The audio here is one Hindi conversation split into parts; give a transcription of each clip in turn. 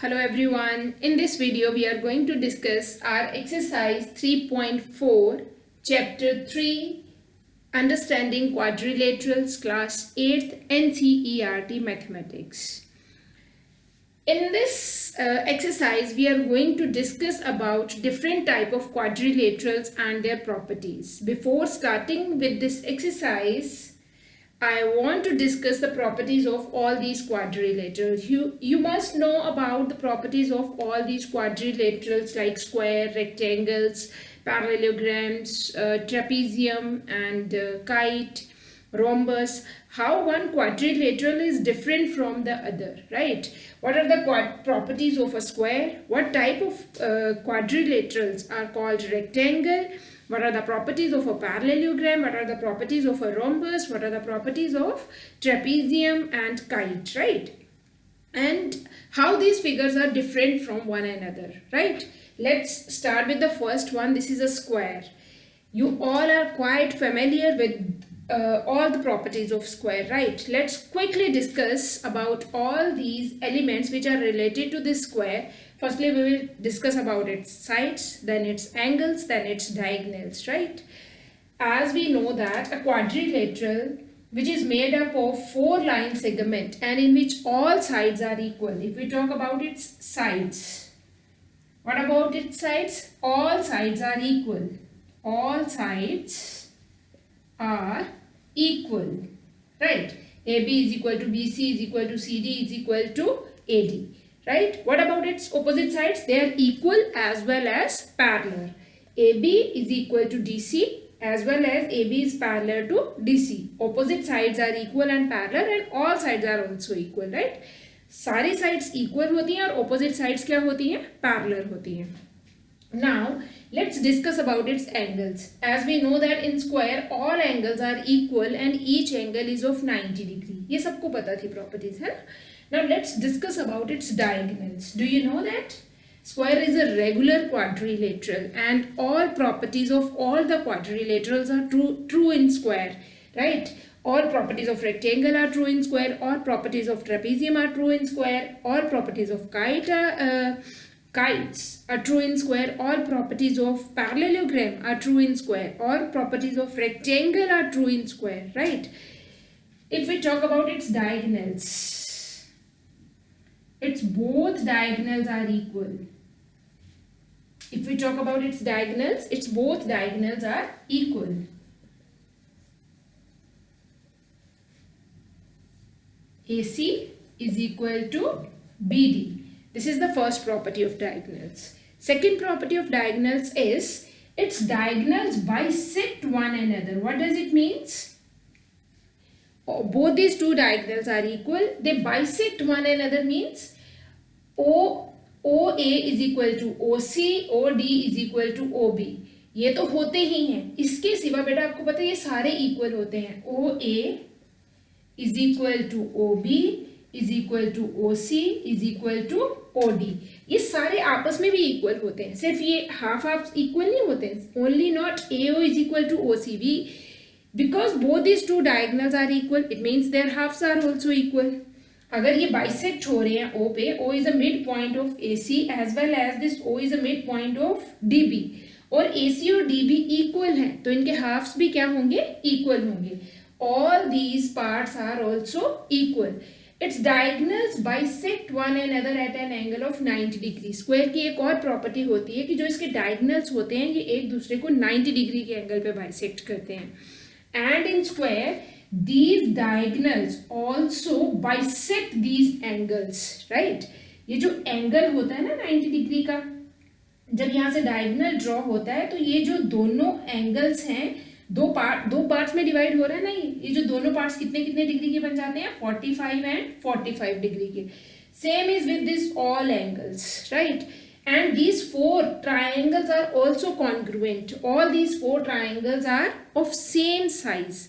Hello everyone. In this video we are going to discuss our exercise 3.4 chapter 3 understanding quadrilaterals class 8th NCERT mathematics. In this exercise we are going to discuss about different type of quadrilaterals and their properties. Before starting with this exercise, I want to discuss the properties of all these quadrilaterals. You must know about the properties of all these quadrilaterals like square, rectangles, parallelograms, trapezium and kite, rhombus. How one quadrilateral is different from the other, right? What are the properties of a square? What type of quadrilaterals are called rectangle? What are the properties of a parallelogram? What are the properties of a rhombus? What are the properties of trapezium and kite, right? And how these figures are different from one another, right? Let's start with the first one. This is a square. You all are quite familiar with all the properties of square, right? Let's quickly discuss about all these elements which are related to this square. Firstly, we will discuss about its sides, then its angles, then its diagonals, right? As we know that a quadrilateral which is made up of 4-line segment and in which all sides are equal. If we talk about its sides, what about its sides? All sides are equal. All sides are equal, right? AB is equal to BC is equal to CD is equal to AD, right? What about its opposite sides? They are equal as well as parallel. AB is equal to DC as well as AB is parallel to DC. Opposite sides are equal and parallel and all sides are also equal, right? सारी sides equal होती हैं और opposite sides क्या होती हैं? Parallel होती हैं. Now let's discuss about its angles. As we know that in square all angles are equal and each angle is of 90 degree. ये सबको पता थी properties है ना? Now let's discuss about its diagonals. Do you know that square is a regular quadrilateral and all properties of all the quadrilaterals are true in square, right? All properties of rectangle are true in square. All properties of trapezium are true in square. All properties of kites are true in square. All properties of parallelogram are true in square. All properties of rectangle are true in square, right? If we talk about its diagonals, its both diagonals are equal. If we talk about its diagonals, its both diagonals are equal. AC is equal to BD. This is the first property of diagonals. Second property of diagonals is its diagonals bisect one another. What does it mean? Both these two diagonals are equal. They bisect one another means OA is equal to OC, OD is equal to OB. ये तो होते ही हैं. इसके सिवा बेटा आपको पता है ये सारे इक्वल होते हैं. OA is equal to OB is equal to OC is equal to OD. ये सारे आपस में भी इक्वल होते हैं. सिर्फ ये हाफ इक्वल नहीं होते हैं. Only not AO is equal to OC. Because both these two diagonals are equal, it means their halves are also equal. अगर ये बाइसेक्ट हो रहे हैं O पे, O is a midpoint of AC as well as this O is a midpoint of DB और AC और DB equal हैं तो इनके halves भी क्या होंगे? Equal होंगे. All these parts are also equal. Its diagonals bisect one another at an angle of 90 degree. Square की एक और property होती है कि जो इसके diagonals होते हैं ये एक दूसरे को 90 degree के angle पे bisect करते हैं. And in square, these diagonals also bisect these angles, right? ये जो angle होता है ना 90 degree का, जब यहाँ से diagonal draw होता है तो ये जो दोनों angles हैं दो पार्ट्स में डिवाइड हो रहा है ना. ये जो दोनों पार्ट्स कितने कितने डिग्री के बन जाते हैं? 45 एंड 45 डिग्री के. Same is with this all angles, right? And these 4 triangles are also congruent. All these 4 triangles are of same size.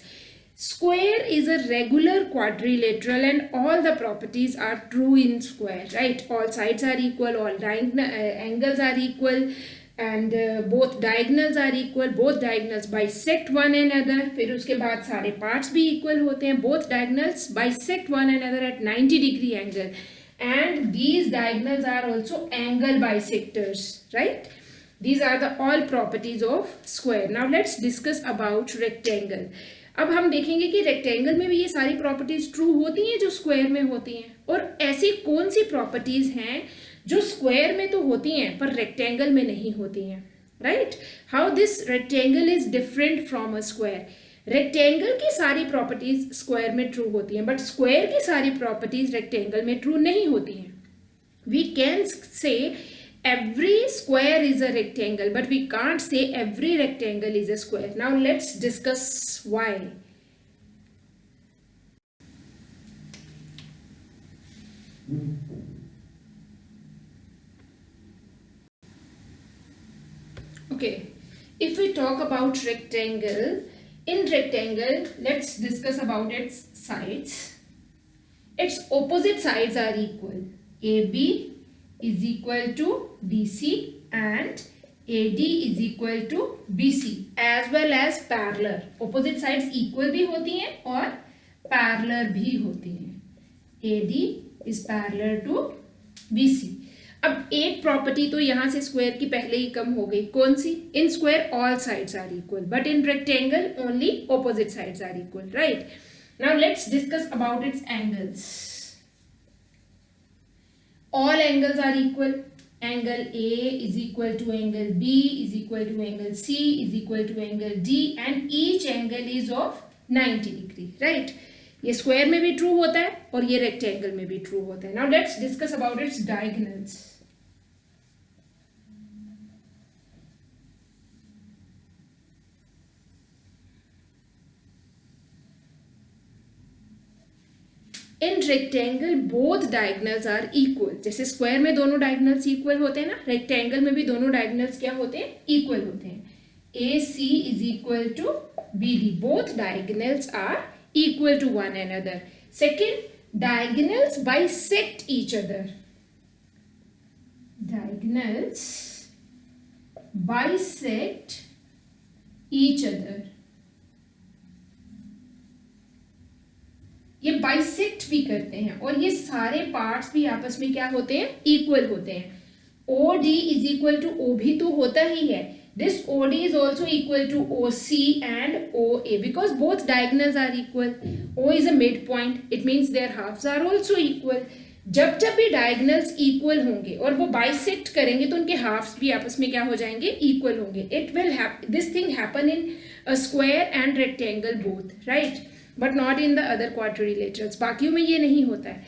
Square is a regular quadrilateral and all the properties are true in square, right? All sides are equal, all angles are equal and both diagonals are equal. Both diagonals bisect one another. फिर उसके बाद सारे parts भी equal होते हैं. Both diagonals bisect one another at 90 degree angle. and these diagonals are also angle bisectors, right? These are the all properties of square. Now let's discuss about rectangle. अब हम देखेंगे कि रेक्टेंगल में भी ये सारी प्रॉपर्टीज ट्रू होती हैं जो स्क्वायर में होती हैं, और ऐसी कौन सी प्रॉपर्टीज हैं जो स्क्वायर में तो होती हैं पर रेक्टेंगल में नहीं होती हैं, right? How this rectangle is different from a square. Rectangle की सारी प्रॉपर्टीज स्क्वायर में ट्रू होती हैं, बट स्क्वायर की सारी प्रॉपर्टीज रेक्टेंगल में ट्रू नहीं होती हैं. We can say every square is a rectangle, but we can't say every rectangle is a square. Now let's discuss why. Okay, if we talk about rectangle, in rectangle let's discuss about its sides. Its opposite sides are equal. AB is equal to DC and AD is equal to BC, as well as parallel. Opposite sides equal भी होती हैं और parallel भी होती हैं. AD is parallel to BC. अब एक प्रॉपर्टी तो यहाँ से स्क्वायर की पहले ही कम हो गई. कौन सी? In square all sides are equal, but in rectangle only opposite sides are equal, right? Now let's discuss about its angles. All angles are equal. Angle A is equal to angle B is equal to angle C is equal to angle D, and each angle is of 90 degree, right? ये स्क्वायर में भी ट्रू होता है और ये रेक्टेंगल में भी ट्रू होता है. Now let's discuss about its diagonals. In rectangle both diagonals are equal. जैसे स्क्वायर में दोनों डायगोनल्स इक्वल होते हैं ना, रेक्टेंगल में भी दोनों डायगोनल्स क्या होते हैं? इक्वल होते हैं. A C is equal to B D. Both diagonals are equal to one another. Second, diagonals bisect each other. Diagonals bisect each other. ये बाइसेक्ट भी करते हैं और ये सारे पार्ट्स भी आपस में क्या होते हैं? इक्वल होते हैं. O D is equal to O भी तो होता ही है. This O D is also equal to O C and O A because both diagonals are equal. O is a mid point, it means their halves are also equal. जब जब भी डायगोनल्स इक्वल होंगे और वो बाइसेक्ट करेंगे तो उनके हाफ्स भी आपस में क्या हो जाएंगे? इक्वल होंगे. It will this thing happen in a square and rectangle both, right? But not in the other quadrilaterals. बाकियों में ये नहीं होता है.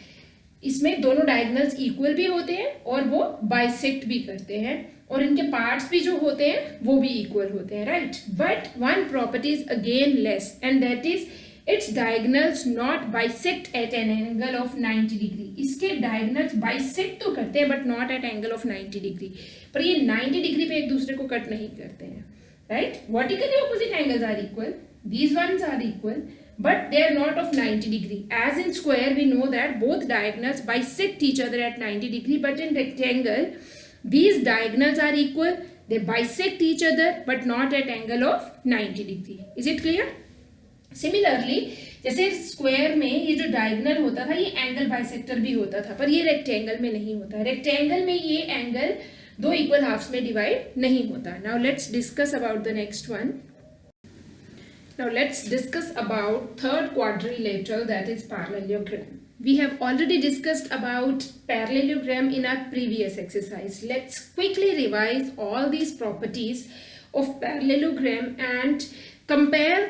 इसमें दोनों डायगोनल्स इक्वल भी होते हैं और वो बाइसेक्ट भी करते हैं और इनके पार्ट्स भी जो होते हैं वो भी इक्वल होते हैं, right? But one property is again less and that is its diagonals not bisect at an angle of 90 degree. इसके डायगोनल्स बाइसेक्ट तो करते हैं but not at angle of 90 degree. पर ये 90 डिग्री पे एक दूसरे को कट नहीं करते हैं, right? Vertically opposite angles are equal. These ones are equal but they are not of 90 degree. As in square we know that both diagonals bisect each other at 90 degree, but in rectangle these diagonals are equal. They bisect each other but not at angle of 90 degree. Is it clear? Similarly, जैसे स्क्वायर में ये जो डायगोनल होता था ये एंगल बाइसेक्टर भी होता था, पर ये रेक्टेंगल में नहीं होता. रेक्टेंगल में ये एंगल दो इक्वल हाफ्स में डिवाइड नहीं होता. Now let's discuss about the next one. Now let's discuss about third quadrilateral, that is parallelogram. We have already discussed about parallelogram in our previous exercise. Let's quickly revise all these properties of parallelogram and compare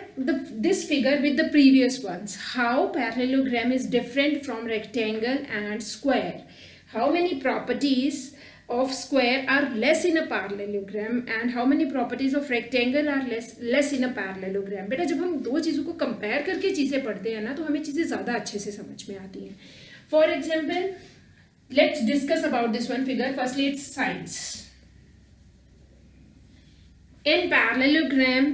this figure with the previous ones. How parallelogram is different from rectangle and square. How many properties of square are less in a parallelogram and how many properties of rectangle are less in a parallelogram. बेटा जब हम दो चीज़ों को कंपेयर करके चीज़ें पढ़ते हैं ना तो हमें चीज़ें ज़्यादा अच्छे से समझ में आती हैं. For example let's discuss about this one figure. Firstly its sides. In parallelogram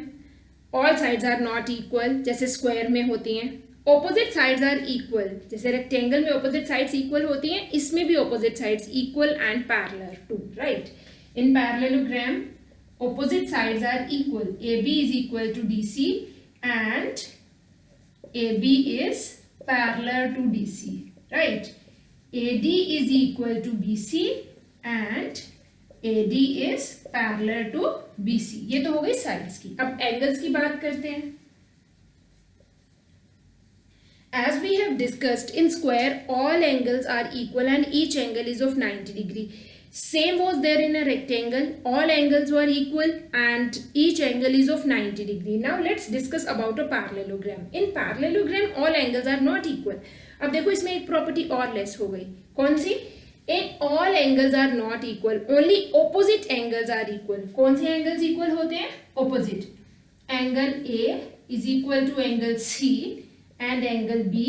all sides are not equal जैसे स्क्वायर में होती हैं. Opposite sides are equal. जैसे रेक्टेंगल में ऑपोजिट साइड्स इक्वल होती हैं, इसमें भी opposite sides equal and parallel too, right? In parallelogram opposite sides are equal. A B is equal to D C and A B is parallel to D C, right? AD is equal to BC and AD is parallel to BC। ये तो हो गई साइड्स की। अब एंगल्स की बात करते हैं। As we have discussed, in square all angles are equal and each angle is of 90 degree. Same was there in a rectangle. All angles were equal and each angle is of 90 degree. Now let's discuss about a parallelogram. In parallelogram all angles are not equal. अब देखो इसमें एक प्रॉपर्टी और लेस हो गई। कौन सी? In all angles are not equal. Only opposite angles are equal. कौन से एंगल्स इक्वल होते हैं? Opposite. Angle A is equal to angle C. And angle B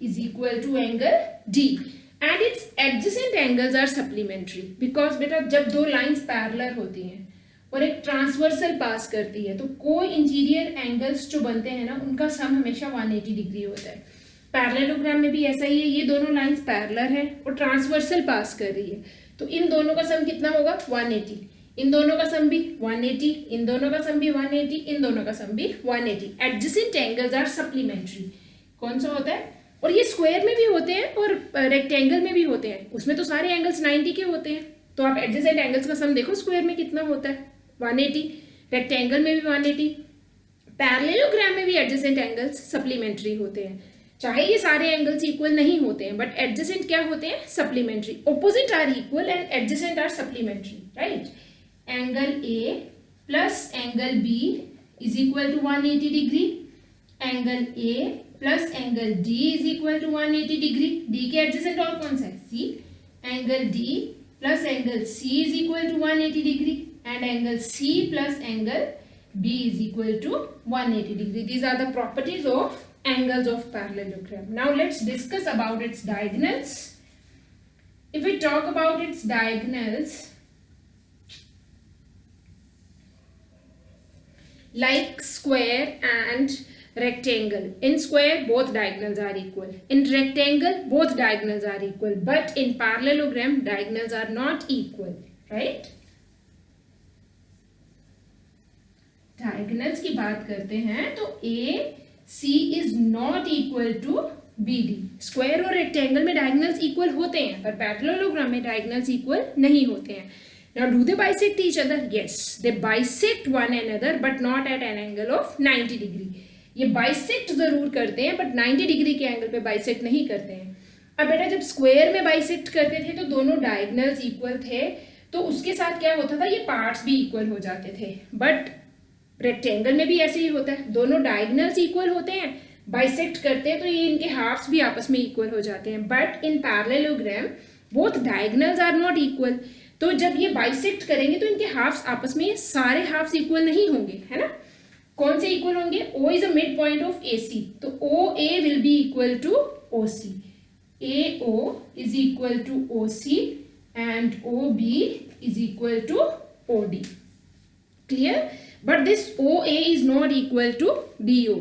is equal to angle D, and its adjacent angles are supplementary because बेटा जब दो लाइंस पैरेलल होती हैं और एक ट्रांसवर्सल पास करती है तो कोई इंटीरियर एंगल्स जो बनते हैं ना उनका सम हमेशा 180 डिग्री होता है। पैरेललोग्राम में भी ऐसा ही है। ये दोनों लाइंस पैरेलल है और ट्रांसवर्सल पास कर रही है तो इन दोनों का सम कितना होगा? 180। इन दोनों का सम भी 180, इन दोनों का सम भी 180, इन दोनों का सम भी 180। Adjacent angles are supplementary. कौन सा होता है? और ये स्क्वायर में भी होते हैं और रेक्टेंगल में भी होते हैं। उसमें तो सारे एंगल्स 90 के होते हैं। तो आप एडजेसेंट एंगल्स का सम देखो स्क्वायर में कितना होता है? 180। रेक्टेंगल में भी 180। पैरेललोग्राम में भी एडजेसेंट एंगल्स सप्लीमेंट्री होते हैं। चाहे ये सारे एंगल्स इक्वल नहीं होते हैं बट एडजेसेंट क्या होते हैं? Supplementary. Opposite are equal and adjacent are supplementary, right? Angle A plus angle B is equal to 180 degree. Angle A plus angle D is equal to 180 degree. D के एडजेसेंट और कौन सा है? C. Angle D plus angle C is equal to 180 degree and angle C plus angle B is equal to 180 degree. These are the properties of angles of parallelogram. Now let's discuss about its diagonals. If we talk about its diagonals, like square and rectangle. In square both diagonals are equal. In rectangle both diagonals are equal. But in parallelogram diagonals are not equal, right? Diagonals की बात करते हैं तो AC is not equal to BD. Square और रेक्टेंगल में डायगोनल्स इक्वल होते हैं पर पैरेललोग्राम में डायगोनल्स इक्वल नहीं होते हैं। Now do they bisect each other? Yes, they bisect one another but not at an angle of 90 degree. ये बाइसेक्ट जरूर करते हैं बट 90 डिग्री के एंगल पे बाइसेक्ट नहीं करते हैं। अब बेटा जब स्क्वायर में बाइसेक्ट करते थे तो दोनों डायगोनल्स इक्वल थे तो उसके साथ क्या होता था? ये पार्ट्स भी इक्वल हो जाते थे। बट रेक्टेंगल में भी ऐसे ही होता है, दोनों डायगोनल्स इक्वल होते हैं, बाइसेक्ट करते हैं तो ये इनके हाफ्स भी आपस में इक्वल हो जाते हैं। But in parallelogram both diagonals are not equal. तो जब ये बाइसेक्ट करेंगे तो इनके हाफ्स आपस में सारे हाफ्स इक्वल नहीं होंगे, है ना? कौन से इक्वल होंगे? O is a mid point of AC तो OA will be equal to OC। AO is equal to OC and OB is equal to OD। Clear? But this OA is not equal to DO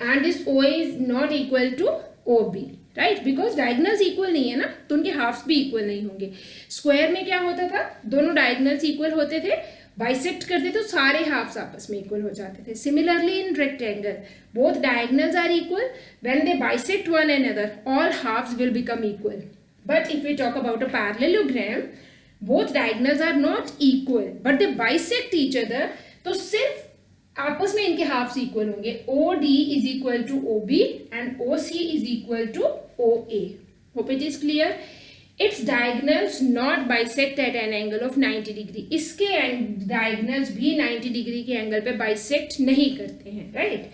and this OA is not equal to OB, right? Because diagonals equal नहीं है ना तो उनके हाफ्स भी इक्वल नहीं होंगे। स्क्वायर में क्या होता था? दोनों डायगोनल्स इक्वल होते थे, बाइसेक्ट करते तो सारे हाफ्स आपस में इक्वल हो जाते थे। Similarly in rectangle both diagonals are equal, when they bisect one another all halves will become equal. But if we talk about a parallelogram both diagonals are not equal but they bisect each other तो सिर्फ आपस में इनके हाफ्स इक्वल होंगे। OD is equal to OB and OC is equal to OA। Hope it is clear? Its diagonals not bisect at an angle of 90 degree. इसके diagonals भी 90 डिग्री के एंगल पे बाइसेक्ट नहीं करते हैं, right?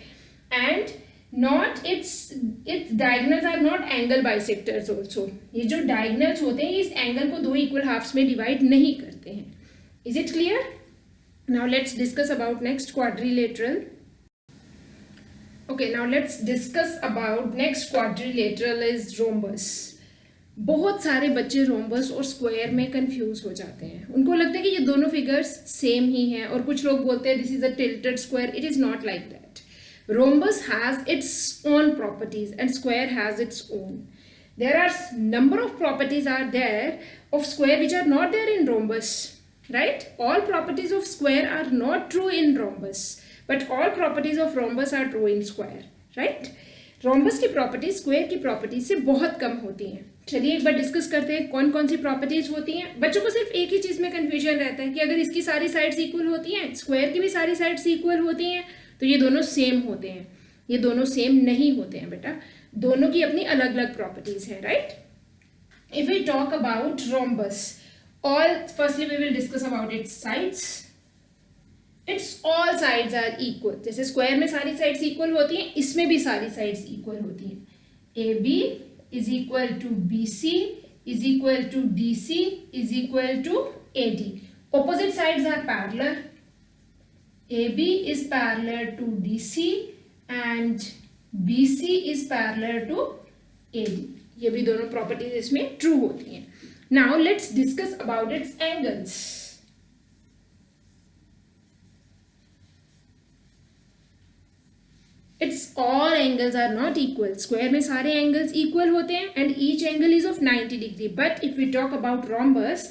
And not its diagonals are not angle bisectors also. ये जो diagonals होते हैं इस एंगल को दो इक्वल हाफ्स में डिवाइड नहीं करते हैं। Is it clear? Now let's discuss about next quadrilateral. Okay, now let's discuss about next quadrilateral is rhombus. बहुत सारे बच्चे रोम्बस और स्क्वायर में कंफ्यूज हो जाते हैं। उनको लगता है कि ये दोनों फिगर्स सेम ही हैं और कुछ लोग बोलते हैं this is a tilted square. It is not like that. Rhombus has its own properties and square has its own. There are number of properties are there of square which are not there in rhombus, right? All properties of square are not true in rhombus but all properties of rhombus are true in square, right? Rhombus की प्रॉपर्टीज स्क्वायर की प्रॉपर्टीज से बहुत कम होती हैं, चलिए एक बार डिस्कस करते हैं कौन कौन सी प्रॉपर्टीज होती हैं। बच्चों को सिर्फ एक ही चीज में कंफ्यूजन रहता है कि अगर इसकी सारी साइड्स इक्वल होती हैं, स्क्वायर की भी सारी साइड्स इक्वल होती हैं, तो ये दोनों सेम होते हैं। ये दोनों सेम नहीं होते हैं बेटा, दोनों की अपनी अलग अलग प्रॉपर्टीज हैं, right. If we talk about rhombus, all firstly we will discuss about its sides. Its all sides are equal. जैसे स्क्वायर में सारी साइड्स इक्वल होती हैं, इसमें भी सारी साइड्स इक्वल होती हैं। A B is equal to B C is equal to D C is equal to A D. Opposite sides are parallel. A B is parallel to D C and B C is parallel to A D. ये भी दोनों प्रॉपर्टीज इसमें ट्रू होती हैं। Now let's discuss about its angles. Its all angles are not equal. Square में सारे angles equal होते हैं and each angle is of 90 degree. But if we talk about rhombus,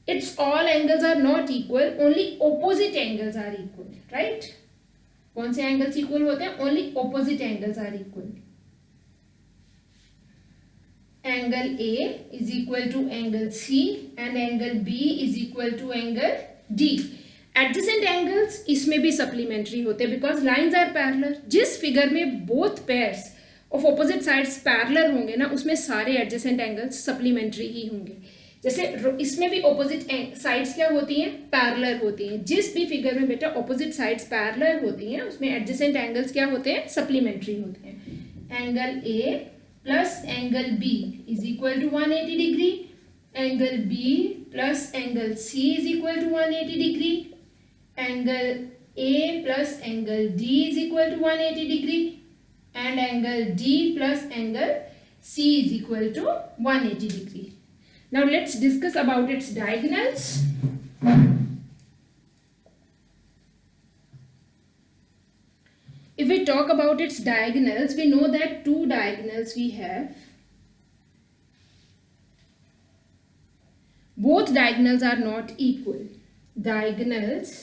its all angles are not equal. Only opposite angles are equal, right? कौन से angles equal होते हैं? Only opposite angles are equal. Angle A is equal to angle C and angle B is equal to angle D. Adjacent angles इसमें भी supplementary होते हैं because lines are parallel. जिस फिगर में both pairs of opposite sides parallel होंगे ना, उसमें सारे adjacent angles supplementary ही होंगे। जैसे इसमें भी opposite sides क्या होती हैं? Parallel होती हैं। जिस भी फिगर में बेटा opposite sides parallel होती हैं, उसमें adjacent angles क्या होते हैं? Supplementary होते हैं। Angle A plus angle B is equal to 180 degree. Angle B plus angle C is equal to 180 degree. Angle A plus angle D is equal to 180 degree. And angle D plus angle C is equal to 180 degree. Now let's discuss about its diagonals. If we talk about its diagonals, we know that two diagonals we have. Both diagonals are not equal. Diagonals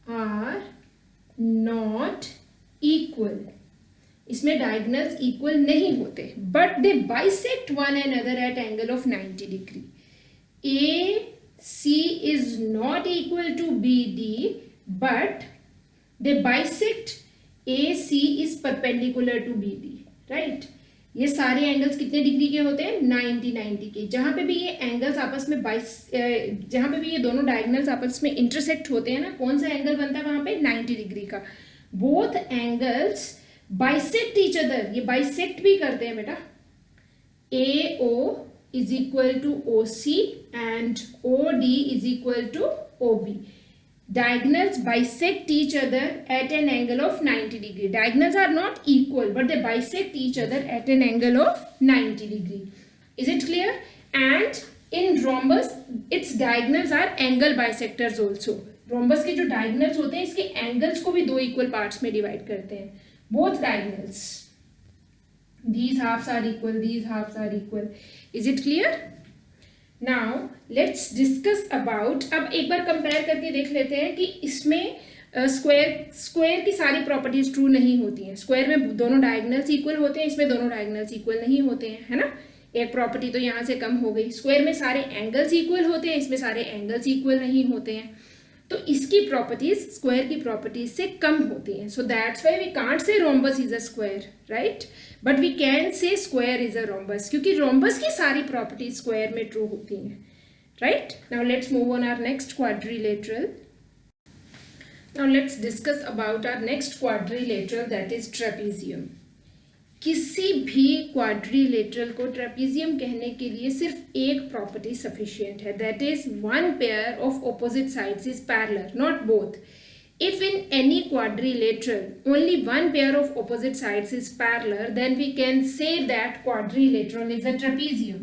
are not equal. इसमें diagonals equal नहीं होते, but they bisect one another at angle of 90 degree. AC is not equal to BD, but they bisect. AC is perpendicular to BD, right? ये सारे एंगल्स कितने डिग्री के होते हैं? 90 के। जहां पे भी ये एंगल्स आपस में जहां पे भी ये दोनों डायगोनल्स आपस में इंटरसेक्ट होते हैं ना, कौन सा एंगल बनता है वहां पे? 90 डिग्री का। Both angles bisect each other, ये बाइसेक्ट भी करते हैं बेटा। AO is equal to OC and OD is equal to OB. Diagonals bisect each other at an angle of 90 degree. Diagonals are not equal, but they bisect each other at an angle of 90 degree. Is it clear? And in rhombus, its diagonals are angle bisectors also. Rhombus के जो diagonals होते हैं, इसके angles को भी दो equal parts में divide करते हैं. Both diagonals. These halves are equal. These halves are equal. Is it clear? Now let's discuss about, अब एक बार कंपेयर करके देख लेते हैं कि इसमें स्क्वायर की सारी प्रॉपर्टीज ट्रू नहीं होती हैं। स्क्वायर में दोनों डायगोनल्स इक्वल होते हैं, इसमें दोनों डायगोनल्स इक्वल नहीं होते हैं, है ना। एक प्रॉपर्टी तो यहाँ से कम हो गई। स्क्वायर में सारे एंगल्स इक्वल होते हैं, इसमें सारे एंगल्स इक्वल नहीं होते हैं, तो इसकी प्रॉपर्टीज स्क्वायर की प्रॉपर्टीज से कम होती हैं। So that's why we can't say rhombus is a square, right, but we can say square is a rhombus, क्योंकि रोम्बस की सारी प्रॉपर्टीज स्क्वायर में ट्रू होती हैं, right. Now let's move on our next quadrilateral. Now let's discuss about our next quadrilateral, that is trapezium. किसी भी क्वाड्रिलेटरल को ट्रेपीजियम कहने के लिए सिर्फ एक प्रॉपर्टी सफिशिएंट है, that is one pair of opposite sides is parallel, not both. If in any quadrilateral only one pair of opposite sides is parallel, then we can say that quadrilateral is a trapezium.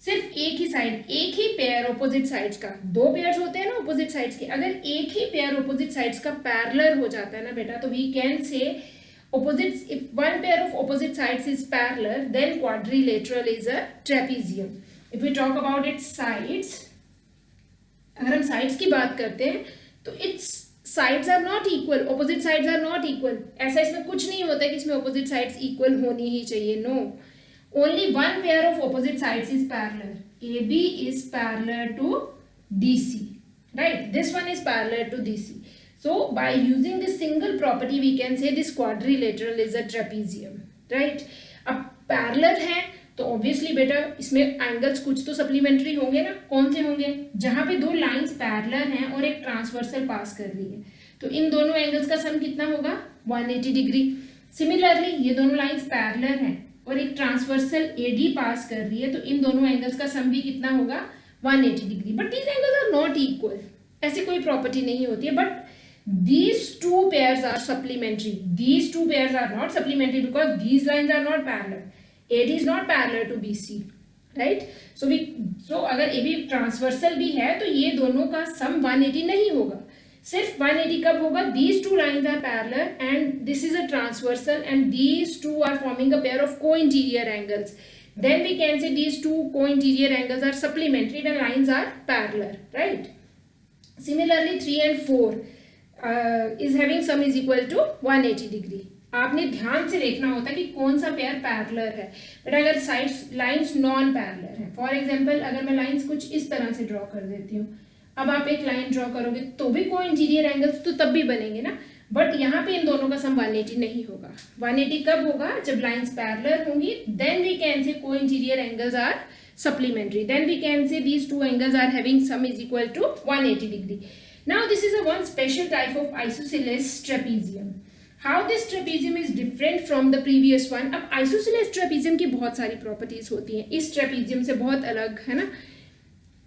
सिर्फ एक ही साइड, एक ही पेयर ऑपोजिट साइड्स का, दो पेयर्स होते हैं ना ऑपोजिट साइड्स के, अगर एक ही पेयर ऑपोजिट साइड्स का पैरेलल हो जाता है ना बेटा, तो we can say opposites, if one pair of opposite sides is parallel, then quadrilateral is a trapezium. If we talk about its sides, अगर हम sides की बात करते हैं तो its sides are not equal, opposite sides are not equal, ऐसा इसमें कुछ नहीं होता कि इसमें ऑपोजिट साइड्स इक्वल होनी ही चाहिए, no, only one pair of opposite sides is parallel, AB is parallel to DC, right, this one is parallel to DC. So by using this single property we can say this quadrilateral is a trapezium, right. अब पैरेलल है तो ऑब्वियसली बेटा इसमें एंगल्स कुछ तो सप्लीमेंट्री होंगे ना, कौन से होंगे, जहां पे दो लाइंस पैरेलल हैं और एक ट्रांसवर्सल पास कर रही है तो इन दोनों एंगल्स का सम कितना होगा 180 डिग्री। सिमिलरली ये दोनों लाइंस पैरेलल हैं और एक ट्रांसवर्सल AD पास कर रही है तो इन दोनों एंगल्स का सम भी कितना होगा 180 degree. But these angles are not equal, ऐसी कोई प्रॉपर्टी नहीं होती है, but these two pairs are supplementary, these two pairs are not supplementary because these lines are not parallel, AD is not parallel to BC, right. So अगर AB ट्रांसवर्सल भी है तो ये दोनों का सम 180 नहीं होगा, सिर्फ 180 कब होगा, these two lines are parallel and this is a transversal and these two are forming a pair of co-interior angles, then we can say these two co-interior angles are supplementary when lines are parallel, right. Similarly 3 and 4 is having sum is equal to 180 degree. आपने ध्यान से देखना होता है कि कौन सा पेयर पैरेलल है, बट अगर साइड्स लाइंस नॉन पैरेलल है, फॉर एग्जांपल अगर मैं लाइंस कुछ इस तरह से ड्रॉ कर देती हूँ, अब आप एक लाइन ड्रॉ करोगे तो भी को इंटीरियर एंगल्स तो तब भी बनेंगे ना, बट यहाँ पे इन दोनों का सम 180 नहीं होगा। 180 कब होगा, जब लाइंस पैरेलल होंगी, then we can say co-interior angles are supplementary, then we can say these two angles are having sum is equal to 180 degree. Now this is a one special type of isosceles trapezium. How this trapezium is different from the previous one? अब isosceles trapezium की बहुत सारी properties होती हैं, इस trapezium से बहुत अलग है ना।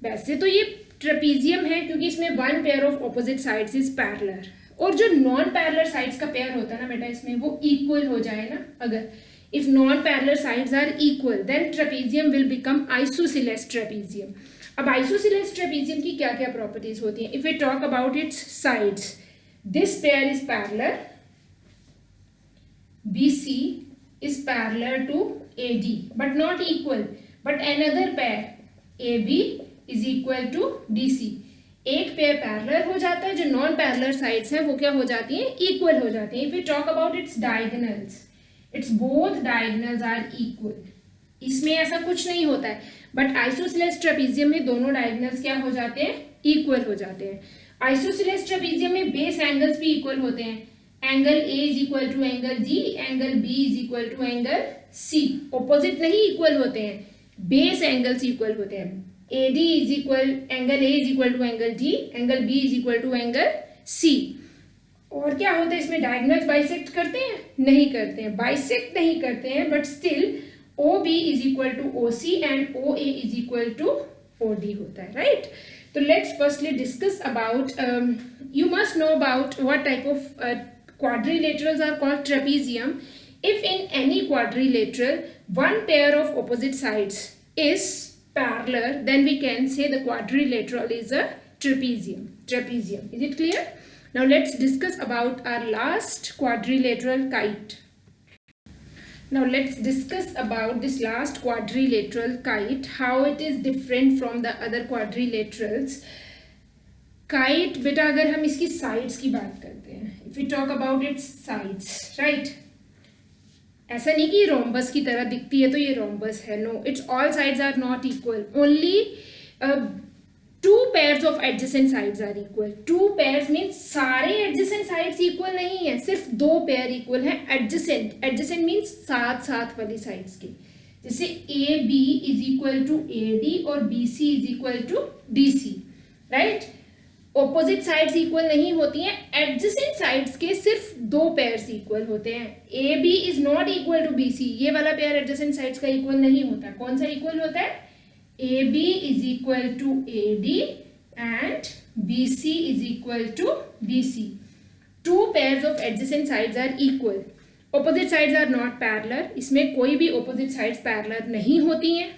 वैसे तो ये trapezium है क्योंकि इसमें one pair of opposite sides is parallel, और जो non parallel sides का pair होता है ना बेटा इसमें वो equal हो जाए ना, अगर if non parallel sides are equal then trapezium will become isosceles trapezium. अब isosceles trapezium की क्या क्या properties होती हैं? If we talk about its sides, this pair is parallel, BC is parallel to AD but not equal, but another pair AB is equal to DC. एक पेयर पैरेलल हो जाता है, जो नॉन पैरेलल साइड्स हैं वो क्या हो जाती हैं, इक्वल हो जाती हैं। If we talk about its diagonals, its both diagonals are equal. इसमें ऐसा कुछ नहीं होता है, बट आइसोसेलेस ट्रेपेजियम में दोनों डायगोनल्स क्या हो जाते हैं, इक्वल हो जाते हैं। आइसोसेलेस ट्रेपेजियम में बेस एंगल्स भी इक्वल होते हैं, angle A is equal to angle D, angle B is equal to angle C। Opposite नहीं इक्वल होते हैं, बेस एंगल्स इक्वल होते हैं। AD is equal, angle A is equal to angle D, angle B is equal to angle C। और क्या होता है इसमें, डायगोनल्स बाइसेक्ट करते हैं, नहीं करते हैं, बाइसेक्ट नहीं करते हैं, but still OB is equal to OC and OA is equal to OD होता है, राइट। तो let's firstly discuss about, you must know about what type of quadrilaterals are called trapezium. If in any quadrilateral one pair of opposite sides is parallel, then we can say the quadrilateral is a trapezium. Is it clear? Now let's discuss about our last quadrilateral, kite. Now let's discuss about this last quadrilateral, kite, how it is different from the other quadrilaterals. Kite, बेटा अगर हम इसकी sides की बात करते हैं, if we talk about its sides, right? ऐसा नहीं कि rhombus की तरह दिखती है तो ये rhombus है, no, its all sides are not equal. Only two pairs of adjacent sides are equal. Two pairs means सारे adjacent sides equal नहीं है, सिर्फ दो pair equal है adjacent. Adjacent means साथ साथ वाली sides के, जैसे AB is equal to AD और BC is equal to DC, right? Opposite sides equal नहीं होती हैं, एडजेसेंट साइड्स के सिर्फ दो पेयर्स इक्वल होते हैं। AB is not equal to BC, ये वाला पेयर एडजेसेंट साइड्स का इक्वल नहीं होता। कौन सा इक्वल होता है, AB is equal to AD and BC is equal to DC. Two pairs of adjacent sides are equal, opposite sides are not parallel, इसमें कोई भी ऑपोजिट साइड्स पैरेलल नहीं होती हैं,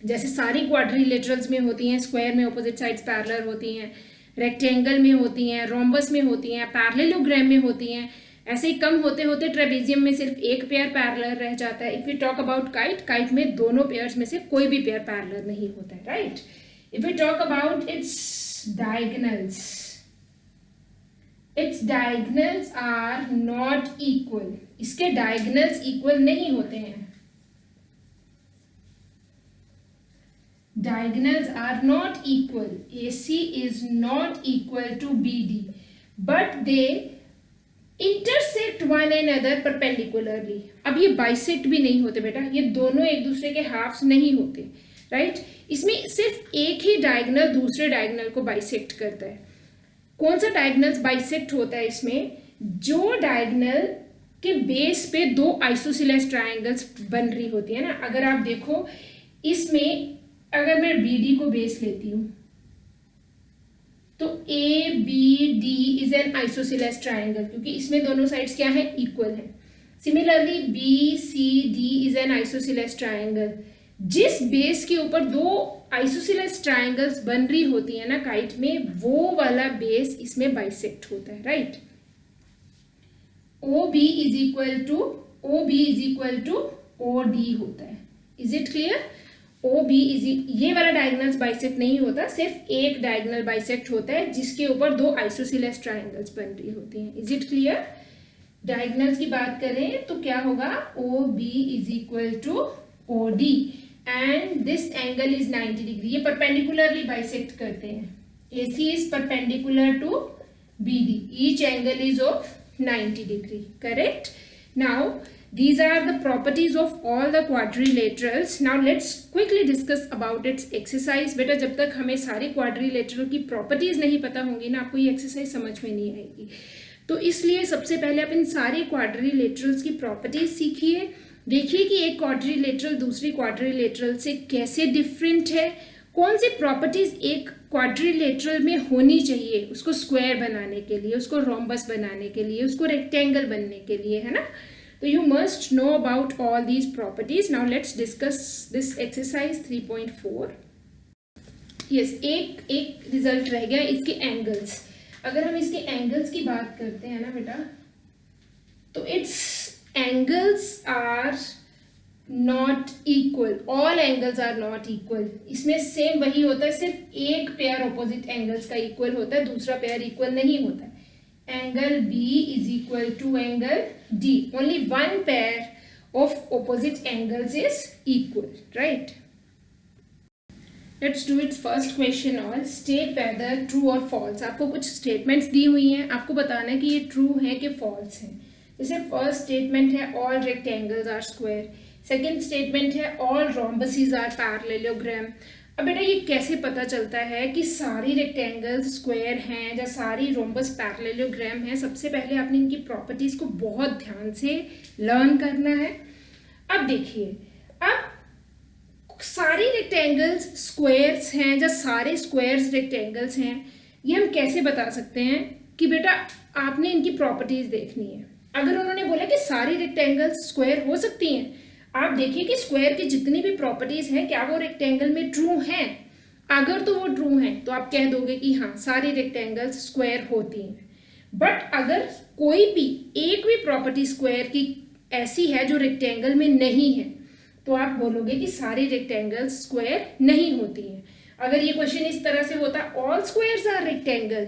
जैसे सारी क्वाड्रिलेटरल्स में होती हैं, स्क्वायर में ऑपोजिट साइड्स पैरेलल होती हैं, रेक्टेंगल में होती हैं, रोम्बस में होती हैं, पैरेललोग्राम में होती हैं। ऐसे ही कम होते होते ट्रेपेजियम में सिर्फ एक पेयर पैरेलल रह जाता है। If you talk about kite, kite में दोनों पेयर्स में से कोई भी पेयर पैरेलल नहीं होता है, right. If you talk about its diagonals, its diagonals are not equal, इसके डायगनल्स इक्वल नहीं होते हैं, diagonals are not equal, AC is not equal to BD, but they intersect one another perpendicularly. अब ये बाइसेक्ट भी नहीं होते बेटा, ये दोनों एक दूसरे के हाफ्स नहीं होते, राइट? इसमें सिर्फ एक ही डायगोनल दूसरे डायगोनल को बाइसेक्ट करता है। कौन सा डायगोनल्स बाइसेक्ट होता है इसमें? जो डायगोनल के बेस पे दो आइसोसेलेस ट्रायंगल्स बन रही होती है ना। अगर आप देखो इसमें, अगर मैं BD को बेस लेती हूं तो ABD is an isosceles triangle, क्योंकि इसमें दोनों साइड्स क्या है? इक्वल है। Similarly BCD is an isosceles triangle. जिस बेस के ऊपर दो आइसोसेलेस ट्रायंगल्स बन रही होती है ना काइट में, वो वाला बेस इसमें बाइसेक्ट होता है, right? OB is equal to OD होता है। Is it clear? OB is, ये वाला डायगोनल्स बाइसेक्ट नहीं होता, सिर्फ एक डायगोनल बाइसेक्ट होता है जिसके ऊपर दो आइसोसेलेस ट्रायंगल्स बन रही होती हैं। Is it clear? डायगोनल्स की बात करें तो क्या होगा? OB is equal to OD and this angle is 90 degree. ये परपेंडिकुलरली बाइसेक्ट करते हैं। AC is perpendicular to BD, each angle is of 90 degree, correct? Now these are the properties of all the quadrilaterals. Now let's quickly discuss about its exercise. बेटा जब तक हमें सारे quadrilateral की properties नहीं पता होंगी ना, आपको ये exercise समझ में नहीं आएगी। तो इसलिए सबसे पहले आप इन सारे quadrilaterals की properties सीखिए। देखिए कि एक quadrilateral दूसरी quadrilateral से कैसे different है, कौन सी properties एक quadrilateral में होनी चाहिए उसको square बनाने के लिए, उसको rhombus बनाने के लिए, उसको rectangle बनने के लिए, है ना? So you must know about all these properties. Now let's discuss this exercise 3.4. Yes, एक रिजल्ट रह गया इसके एंगल्स। अगर हम इसके एंगल्स की बात करते हैं ना बेटा, तो its angles are not equal, all angles are not equal. इसमें सेम वही होता है, सिर्फ एक पेयर ऑपोजिट एंगल्स का इक्वल होता है, दूसरा पेयर इक्वल नहीं होता है। Angle B is equal to angle D. Only one pair of opposite angles is equal, right? Let's do its first question all. State whether true or false. आपको कुछ statements दी हुई हैं, आपको बताना है कि ये true है कि false है। जैसे first statement है all rectangles are square. Second statement है all rhombuses are parallelogram. अब बेटा ये कैसे पता चलता है कि सारी रेक्टेंगल्स स्क्वायर हैं या सारी रोम्बस पैरेललोग्राम हैं? सबसे पहले आपने इनकी प्रॉपर्टीज को बहुत ध्यान से लर्न करना है। अब देखिए, अब सारी रेक्टेंगल्स स्क्वायर्स हैं या सारे स्क्वायर्स रेक्टेंगल्स हैं, ये हम कैसे बता सकते हैं? कि बेटा आपने इनकी प्रॉपर्टीज देखनी है। अगर उन्होंने बोला कि सारी रेक्टेंगल्स स्क्वायर हो सकती हैं, आप देखिए कि स्क्वायर की जितनी भी प्रॉपर्टीज हैं क्या वो रेक्टेंगल में ट्रू हैं? अगर तो वो ट्रू हैं तो आप कह दोगे कि हाँ सारी रेक्टेंगल्स स्क्वायर होती हैं। बट अगर कोई भी एक भी प्रॉपर्टी स्क्वायर की ऐसी है जो रेक्टेंगल में नहीं है, तो आप बोलोगे कि सारी रेक्टेंगल्स स्क्वायर नहीं होती हैं। अगर ये क्वेश्चन इस तरह से होता ऑल स्क्वायर्स आर रेक्टेंगल,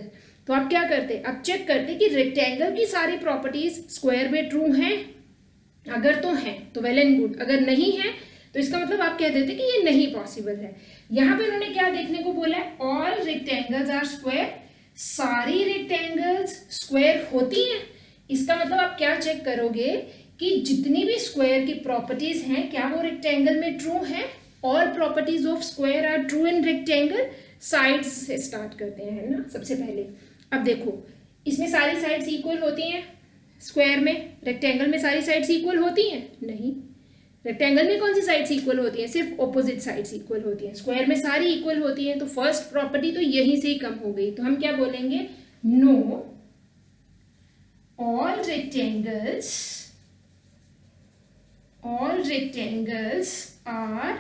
तो आप क्या करते? अब चेक करते कि रेक्टेंगल की सारी प्रॉपर्टीज स्क्वायर में ट्रू हैं। अगर तो है तो वेल एंड गुड, अगर नहीं है तो इसका मतलब आप कह देते कि ये नहीं पॉसिबल है। यहाँ पे उन्होंने क्या देखने को बोला है? ऑल रेक्टेंगल्स आर स्क्वायर, सारी रेक्टेंगल्स स्क्वायर होती हैं। इसका मतलब आप क्या चेक करोगे कि जितनी भी स्क्वायर की प्रॉपर्टीज हैं क्या वो रेक्टेंगल में ट्रू हैं? All properties of square are true in rectangle. Sides से स्टार्ट करते हैं ना सबसे पहले। अब देखो इसमें सारी साइड्स इक्वल होती हैं, स्क्वायर में, रेक्टेंगल में सारी साइड्स इक्वल होती हैं? नहीं। रेक्टेंगल में कौन सी साइड्स इक्वल होती हैं? सिर्फ ऑपोजिट साइड्स इक्वल होती हैं। स्क्वायर में सारी इक्वल होती हैं, तो फर्स्ट प्रॉपर्टी तो यहीं से ही कम हो गई। तो हम क्या बोलेंगे? No all rectangles are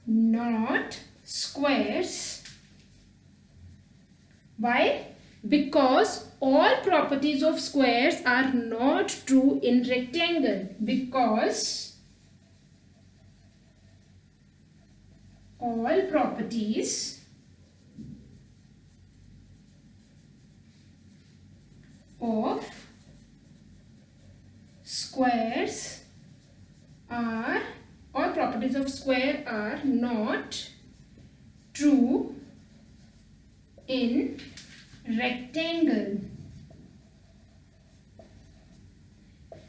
not squares. Why? Because all properties of squares are not true in rectangle. Because all properties properties of square are not true in rectangle.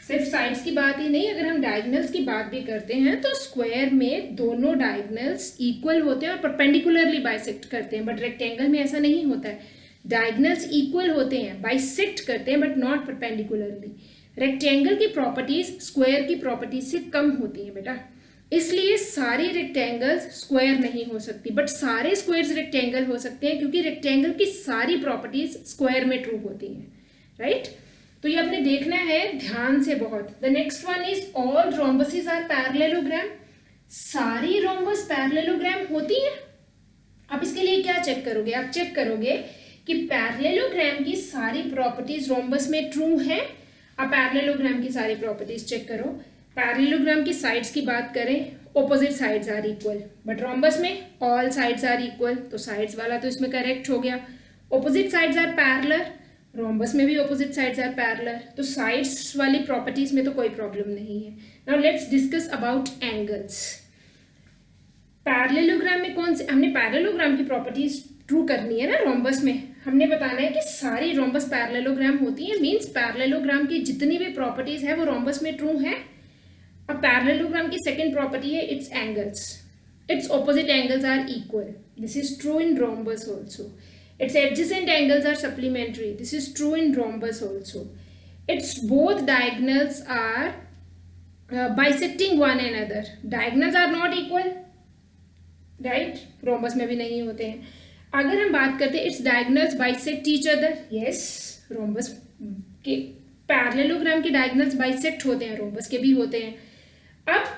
सिर्फ साइड्स की बात ही नहीं, अगर हम डायगोनल्स की बात भी करते हैं तो स्क्वायर में दोनों डायगोनल्स इक्वल होते हैं और परपेंडिकुलरली बाइसेक्ट करते हैं, बट रेक्टेंगल में ऐसा नहीं होता है. डायगोनल्स इक्वल होते हैं, बाइसेक्ट करते हैं, बट नॉट परपेंडिकुलरली. रेक्टेंगल की प्रॉपर्टीज स्क्वायर की प्रॉपर्टीज से कम होती हैं बेटा, इसलिए सारी रेक्टेंगल्स स्क्वायर नहीं हो सकती, बट सारे स्क्वायर्स रेक्टेंगल हो सकते हैं क्योंकि रेक्टेंगल की सारी प्रॉपर्टीज स्क्वायर में ट्रू होती हैं. राइट, तो ये आपने देखना है ध्यान से बहुत. The next one is all rhombuses are parallelogram. सारी रोम्बस पैरेललोग्राम होती हैं. आप इसके लिए क्या चेक करोगे? आप चेक करोगे कि पैरेललोग्राम की सारी प्रॉपर्टीज रोम्बस में ट्रू हैं. आप पैरेललोग्राम की सारी प्रॉपर्टीज चेक करो. पैरेललोग्राम की साइड्स की बात करें, opposite sides are equal, but rhombus में ऑल साइड्स आर इक्वल, तो साइड्स वाला तो इसमें करेक्ट हो गया. Opposite sides are parallel, rhombus में भी ऑपोजिट साइड्स आर पैरेलल, तो साइड्स वाली प्रॉपर्टीज में तो कोई प्रॉब्लम नहीं है. Now let's discuss about angles. Parallelogram में कौन से, हमने पैरेललोग्राम की प्रॉपर्टीज ट्रू करनी है ना. रोम्बस में हमने बताना है कि सारी रोम्बस पैरेललोग्राम होती है, मींस पैरेललोग्राम की जितनी भी प्रॉपर्टीज है वो रोम्बस में ट्रू है. अब पैरेललोग्राम की सेकंड प्रॉपर्टी है its angles. Its opposite angles are equal. This is true in rhombus also. Its adjacent angles are supplementary. This is true in rhombus also. Its both diagonals are bisecting one another. Diagonals are not equal, right? Rhombus में भी नहीं होते हैं. अगर हम बात करते हैं its diagonals bisect each other. Yes, rhombus के पैरेललोग्राम के diagonals bisect होते हैं, rhombus के भी होते हैं. अब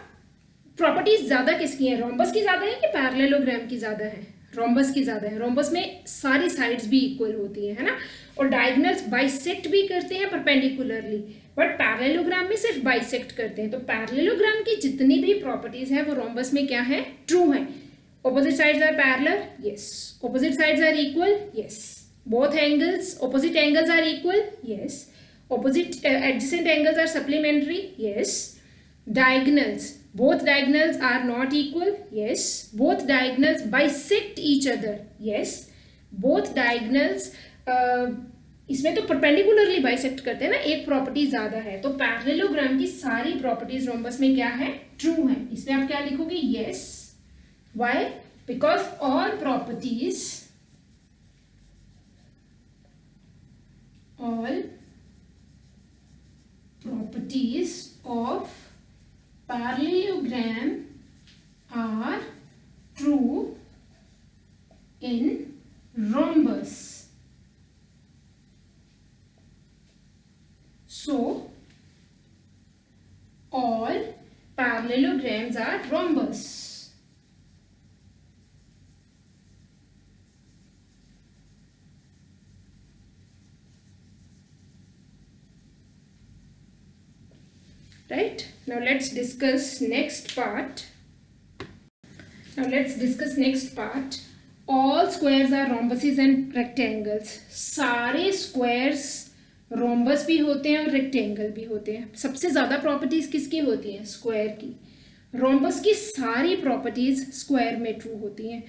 प्रॉपर्टीज ज्यादा किसकी है? रोम्बस की ज्यादा है कि पैरेललोग्राम की ज्यादा है? रोम्बस की ज्यादा है. रोम्बस में सारी साइड्स भी इक्वल होती है ना, और डायगोनल्स बाइसेक्ट भी करते हैं परपेंडिकुलरली, बट पैरेललोग्राम में सिर्फ बाइसेक्ट करते हैं. तो पैरेललोग्राम की जितनी भी प्रॉपर्टीज है वो रोम्बस में क्या है? ट्रू है. Opposite sides are parallel, yes. Opposite sides are equal, yes. Both angles, opposite angles are equal, yes. Opposite adjacent angles are supplementary, yes. Diagonals, both diagonals are not equal, yes. Both diagonals bisect each other, yes. Both diagonals इसमें तो परपेंडिकुलरली बाइसेक्ट करते हैं ना, एक प्रॉपर्टी ज्यादा है. तो पैरेललोग्राम की सारी प्रॉपर्टीज रोम्बस में क्या है? ट्रू है. इसमें आप क्या लिखोगे? Yes. Why? Because all properties of parallelogram are true in rhombus. So all parallelograms are rhombus. Right? Now let's discuss next part. All squares are rhombuses and rectangles. सारे squares rhombus भी होते हैं और rectangle भी होते हैं. सबसे ज्यादा प्रॉपर्टीज किसकी होती हैं? स्क्वायर की. rhombus की सारी प्रॉपर्टीज स्क्वायर में ट्रू होती हैं.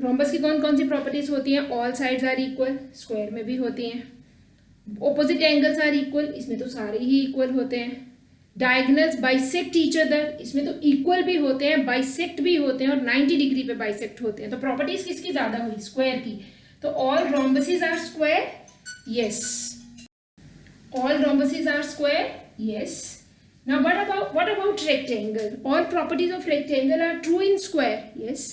rhombus की कौन कौन सी प्रॉपर्टीज होती हैं? All sides are equal, square में भी होती हैं. ऑपोजिट एंगल्स आर इक्वल, इसमें तो सारे ही इक्वल होते हैं. डायगोनल्स बाइसेक्ट ईच अदर, इसमें तो इक्वल भी होते हैं, बाइसेक्ट भी होते हैं और 90 डिग्री पे बाइसेक्ट होते हैं. तो प्रॉपर्टीज किसकी ज्यादा हुई? स्क्वायर की. तो all rhombuses are square, yes. All rhombuses are square, yes. Now what about rectangle? All properties of rectangle are true in square, yes.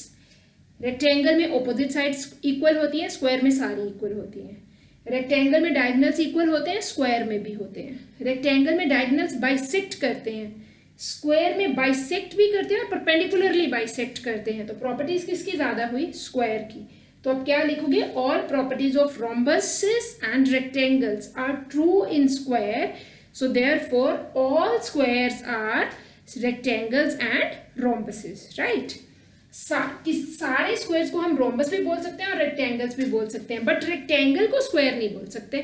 Rectangle में ऑपोजिट साइड्स इक्वल होती हैं, स्क्वायर में सारी इक्वल होती हैं. रेक्टेंगल में डायगोनल्स इक्वल होते हैं, स्क्वायर में भी होते हैं. रेक्टेंगल में डायगोनल्स बाइसेक्ट करते हैं, स्क्वायर में बाइसेक्ट भी करते हैं और परपेंडिकुलरली बाइसेक्ट करते हैं. तो प्रॉपर्टीज किसकी ज्यादा हुई? स्क्वायर की. तो अब क्या लिखोगे? All properties of rhombuses and rectangles are true in square, so therefore all squares are rectangles and rhombuses. Right? सारे स्क्वायर्स को हम रोम्बस भी बोल सकते हैं और रेक्टेंगल्स भी बोल सकते हैं, बट रेक्टेंगल को स्क्वायर नहीं बोल सकते,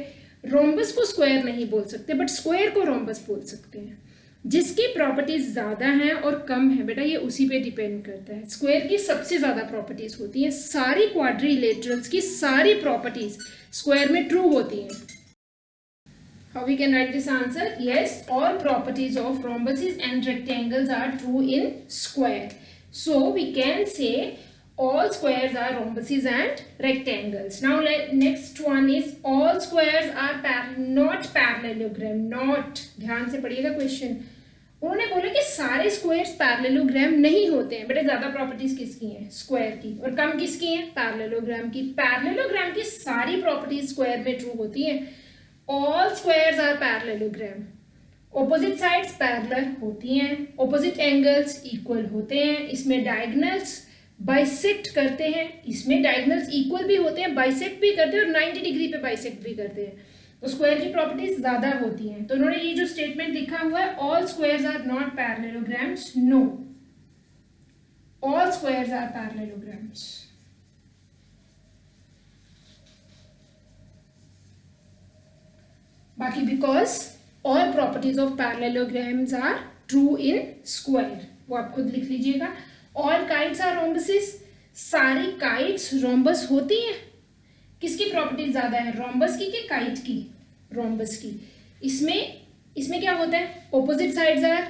रोम्बस को स्क्वायर नहीं बोल सकते, बट स्क्वायर को रोम्बस बोल सकते हैं. जिसकी प्रॉपर्टीज ज्यादा हैं और कम है बेटा, ये उसी पे डिपेंड करता है। स्क्वायर की सबसे ज्यादा प्रॉपर्टीज होती हैं, सारी क्वाड्रिलेटरल्स की सारी प्रॉपर्टीज स्क्वायर में ट्रू होती हैं। How we can write this answer? Yes, all properties of rhombuses and rectangles are true in square. So we can say all squares are rhombuses and rectangles. Now next one is all squares are not parallelogram. Not, ध्यान से पढ़िएगा क्वेश्चन। उन्होंने बोला कि सारे स्क्वायर्स पैरेललोग्राम नहीं होते हैं। बेटा ज्यादा प्रॉपर्टीज किसकी हैं? स्क्वायर की। और कम किसकी हैं? पैरेललोग्राम की। पैरेललोग्राम की सारी प्रॉपर्टीज स्क्वायर में ट्रू होती हैं। All squares are parallelogram. Opposite sides parallel होती हैं, ऑपोजिट एंगल्स इक्वल होते हैं, इसमें डायगोनल्स बाइसेक्ट करते हैं, इसमें डायगोनल्स इक्वल भी होते हैं, बाइसेक्ट भी करते हैं और 90 डिग्री पे बाइसेक्ट भी करते हैं। तो स्क्वायर की प्रॉपर्टीज ज्यादा होती हैं। तो उन्होंने ये जो स्टेटमेंट लिखा हुआ है, all squares are not parallelograms, no, all squares are parallelograms. बाकी because all properties of parallelograms are true in square, वो आप खुद लिख लीजिएगा। ऑल काइट्स आर रोम्बसेस, सारी काइट्स रोम्बस होती हैं। किसकी प्रॉपर्टी ज्यादा है, रोम्बस की कि काइट की? रोम्बस की। इसमें क्या होता है? Opposite sides are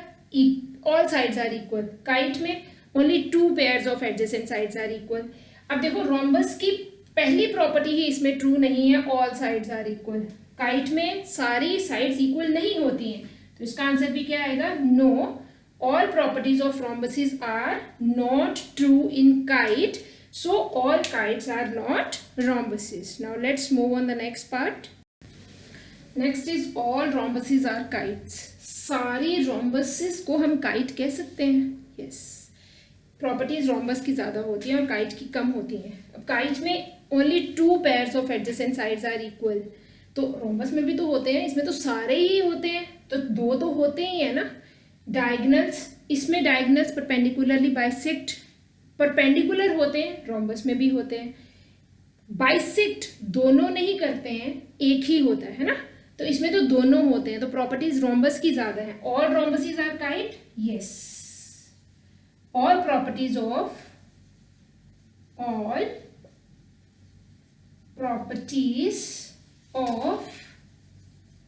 all sides are equal. Kite में only 2 pairs of adjacent sides are equal. अब देखो रोम्बस की पहली प्रॉपर्टी ही इसमें ट्रू नहीं है, all sides are equal. Kite में सारी साइड्स इक्वल नहीं होती हैं, तो इसका आंसर भी क्या आएगा? No, all properties of rhombuses are not true in kite, so all kites are not rhombuses. Now let's move on the next part. Next is all rhombuses are kites. सारी rhombuses को हम kite कह सकते हैं। yes, प्रॉपर्टीज rhombus की ज्यादा होती हैं और kite की कम होती हैं। अब kite में only 2 pairs of adjacent sides are equal, तो rhombus में भी तो होते हैं, इसमें तो सारे ही होते हैं, तो 2 तो होते ही है ना। डायगोनल्स, इसमें डायगोनल्स परपेंडिकुलरली बाइसेक्ट परपेंडिकुलर होते हैं, रोम्बस में भी होते हैं। बाइसेक्ट दोनों नहीं करते हैं, एक ही होता है ना, तो इसमें तो दोनों होते हैं, तो प्रॉपर्टीज रोम्बस की ज्यादा है। All rhombuses are kite, yes, all properties of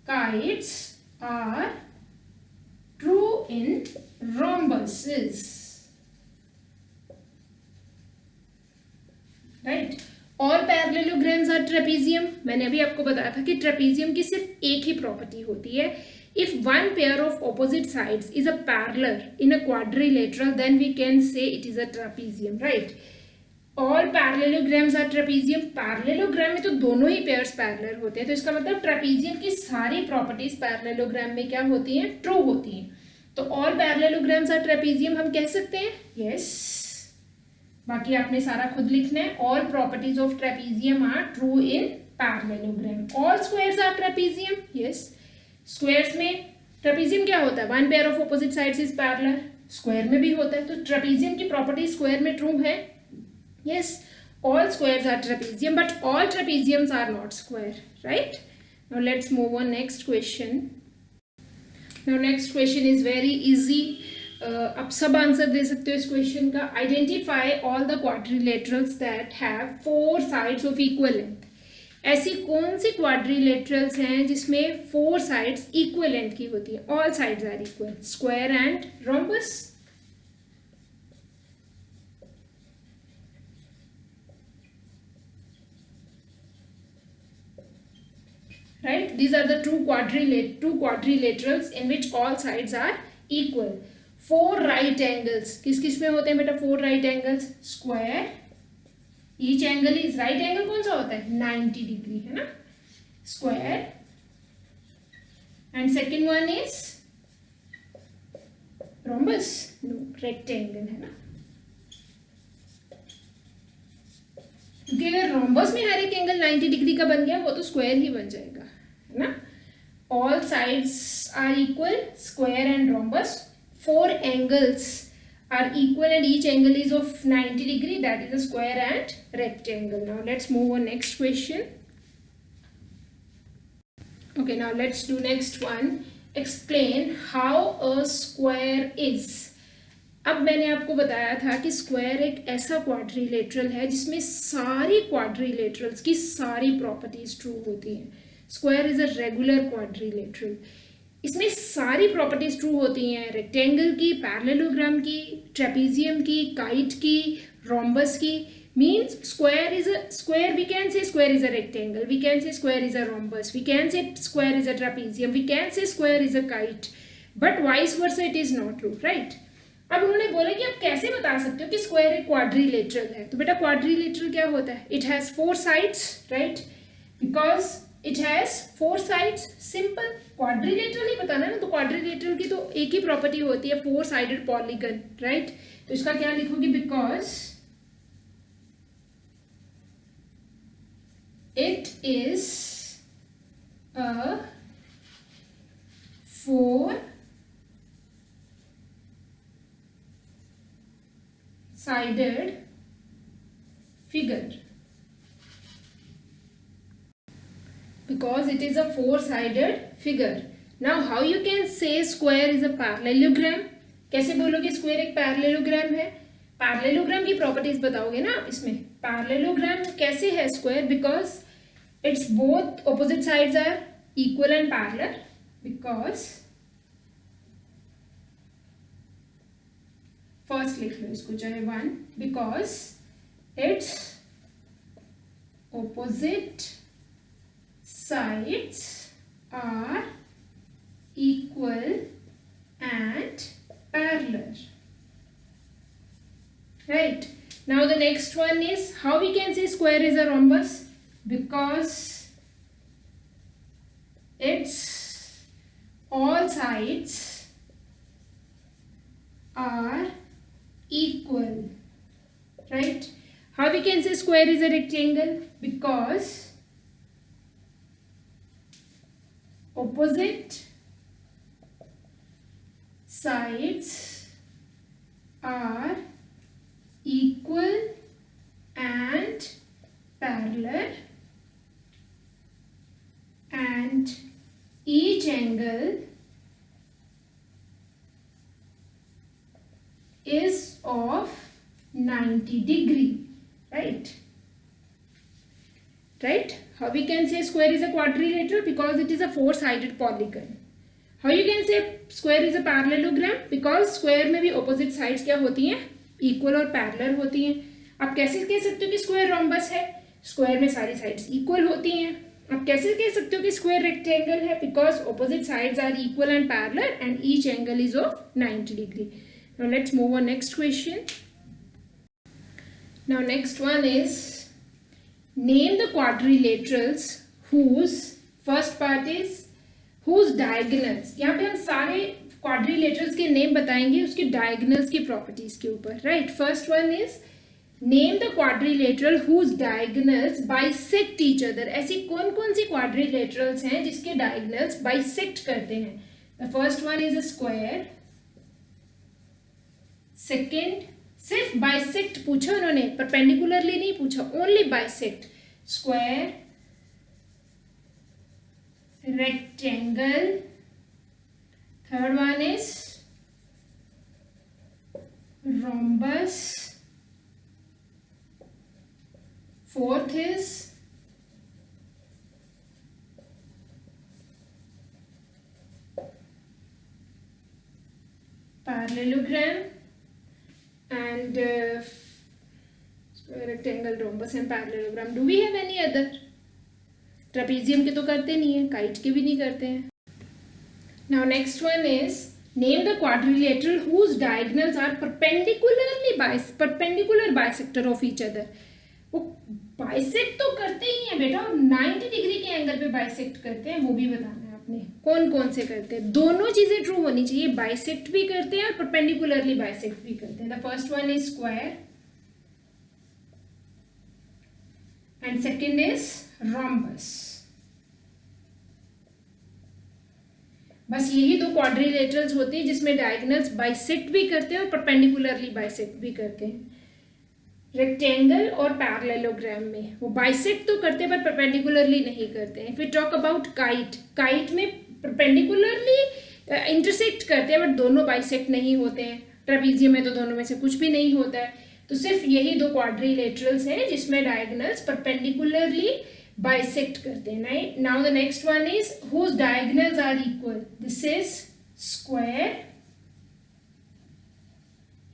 kites are true in rhombuses, right? और पैरेललोग्राम्स आर ट्रेपेजियम। मैंने अभी आपको बताया था कि ट्रेपेजियम की सिर्फ एक ही प्रॉपर्टी होती है, if one pair of opposite sides is a parallel in a quadrilateral then we can say it is a trapezium, right? All parallelograms are trapezium. Parallelogram में तो दोनों ही पेयर्स पैरेलल होते हैं, तो इसका मतलब ट्रेपेजियम की सारी प्रॉपर्टीज पैरेललोग्राम में क्या होती हैं? ट्रू होती हैं। तो ऑल पैरेललोग्राम्स आर ट्रेपेजियम हम कह सकते हैं, यस। बाकी आपने सारा खुद लिखना है। All properties of trapezium are true in parallelogram. All squares are trapezium, yes. Squares में ट्रेपेजियम क्या होता है? One pair of opposite sides is parallel. Square में भी होता है, तो ट्रेपेजियम की प्रॉपर्टी स्क्वायर में ट्रू है, yes, all squares are trapezium, but all trapeziums are not square, right? Now let's move on next question. Now next question is very easy. आप सब आंसर दे सकते हो इस क्वेश्चन का। Identify all the quadrilaterals that have 4 sides of equal length. ऐसी कौन सी क्वाड्रिलेटरल्स हैं जिसमें 4 साइड्स इक्वल लेंथ की होती है? All sides are equal, square and rhombus. Right? These are the two quadrilaterals in which all sides are equal. 4 right angles, किस में होते हैं बेटा? 4 right angles, square, each angle is right angle कौन सा होता है? 90 डिग्री, है ना? Square, and second one is rhombus, no, rectangle, है ना? क्योंकि अगर रोम्बस में हर एक एंगल 90 डिग्री का बन गया, वो तो स्क्वायर ही बन जाएगा, है ना? All sides are equal, square and rhombus. 4 angles are equal and each angle is of 90 degree, that is a square and rectangle. Now let's move on next question. Okay, now let's do next one. Explain how a square is. अब मैंने आपको बताया था कि स्क्वायर एक ऐसा क्वाड्रिलेटरल है जिसमें सारी क्वाड्रिलेटरल्स की सारी प्रॉपर्टीज ट्रू होती हैं। Square is a regular quadrilateral, इसमें सारी प्रॉपर्टीज ट्रू होती हैं, रेक्टेंगल की, पैरेललोग्राम की, ट्रेपीजियम की, काइट की, रोम्बस की। means square is a square, we can say square is a rectangle, we can say square is a rhombus, we can say square is a trapezium, we can say square is a kite, but vice versa it is not true, right? अब उन्होंने बोला कि आप कैसे बता सकते हो कि स्क्वायर एक क्वाड्रिलेटरल है। तो बेटा क्वाड्रिलेटरल क्या होता है? It has 4 sides, right? Because it has 4 sides. Simple, quadrilateral ही बताना है ना, तो क्वाड्रिलेटरल की तो एक ही प्रॉपर्टी होती है, 4 साइडेड पॉलीगन, राइट? तो इसका क्या लिखोगे? Because it is a 4-sided figure. Because it is a 4-sided figure. Now how you can say square is a parallelogram? कैसे बोलोगे स्क्वायर एक पैरेललोग्राम है? पैरेललोग्राम की प्रॉपर्टीज बताओगे ना आप इसमें। पैरेललोग्राम कैसे है square? Because its both opposite sides are equal and parallel, because first लिख लो इसको चाहे 1, because its opposite sides are equal and parallel, right? Now the next one is how we can say square is a rhombus? Because its all sides are equal, right? How we can say square is a rectangle? Because opposite sides are equal and parallel, and each angle is of 90 degree, right? Right? How we can say square is a quadrilateral? Because it is a 4-sided polygon. How you can say square is a parallelogram? Because square में भी opposite sides क्या होती हैं? Equal और parallel होती हैं। आप कैसे कह सकते हो कि स्क्वायर रोम्बस है? स्क्वायर में सारी साइड्स इक्वल होती हैं। आप कैसे कह सकते हो कि स्क्वायर रेक्टेंगल है? Because opposite sides are equal and parallel and each angle is of 90 degree. Now let's move on next question. Now next one is name the quadrilaterals whose first part is whose diagonals. यहाँ पे हम सारे क्वाड्रिलेटरल्स के नेम बताएंगे उसके डायगोनल्स की प्रॉपर्टीज के ऊपर, right? First one is name the quadrilateral whose diagonals bisect each other. ऐसी कौन कौन सी क्वाड्रिलेटरल्स हैं जिसके डायगोनल्स बाइसेक्ट करते हैं? The first one is a square. Second, सिर्फ बाइसेक्ट पूछा उन्होंने, परपेंडिकुलरली नहीं पूछा, only bisect. Square, rectangle, third one is rhombus, fourth is parallelogram, and rectangle, rhombus and parallelogram. Do we have any other? Trapezium के तो करते नहीं है, काइट के भी नहीं करते हैं। Now next one is name the quadrilateral whose diagonals are perpendicular bisector of each other. वो बाइसेक्ट तो करते ही हैं बेटा, 90 डिग्री के एंगल पे बाइसेक्ट करते हैं, वो भी बताना है आपने कौन कौन से करते हैं। दोनों चीजें ट्रू होनी चाहिए, बाइसेक्ट भी करते हैं और परपेंडिकुलरली बाइसेक्ट भी करते हैं। The first one is square and second is rhombus. बस यही दो क्वाड्रिलेटरल्स होते हैं जिसमें डायगोनल्स बाइसेक्ट भी करते हैं और परपेंडिकुलरली बाइसेक्ट भी करते हैं। रेक्टेंगल और पैरेललोग्राम में वो बाइसेक्ट तो करते हैं पर परपेंडिकुलरली नहीं करते हैं। If we talk about kite, kite में परपेंडिकुलरली इंटरसेक्ट करते हैं बट दोनों बाइसेक्ट नहीं होते हैं। ट्रेपीजियम में तो दोनों में से कुछ भी नहीं होता है, तो सिर्फ यही दो क्वाड्रिलेटरल्स हैं जिसमें डायगोनल्स परपेंडिकुलरली बाइसेक्ट करते हैं। Now the next one is whose diagonals are equal. This is square.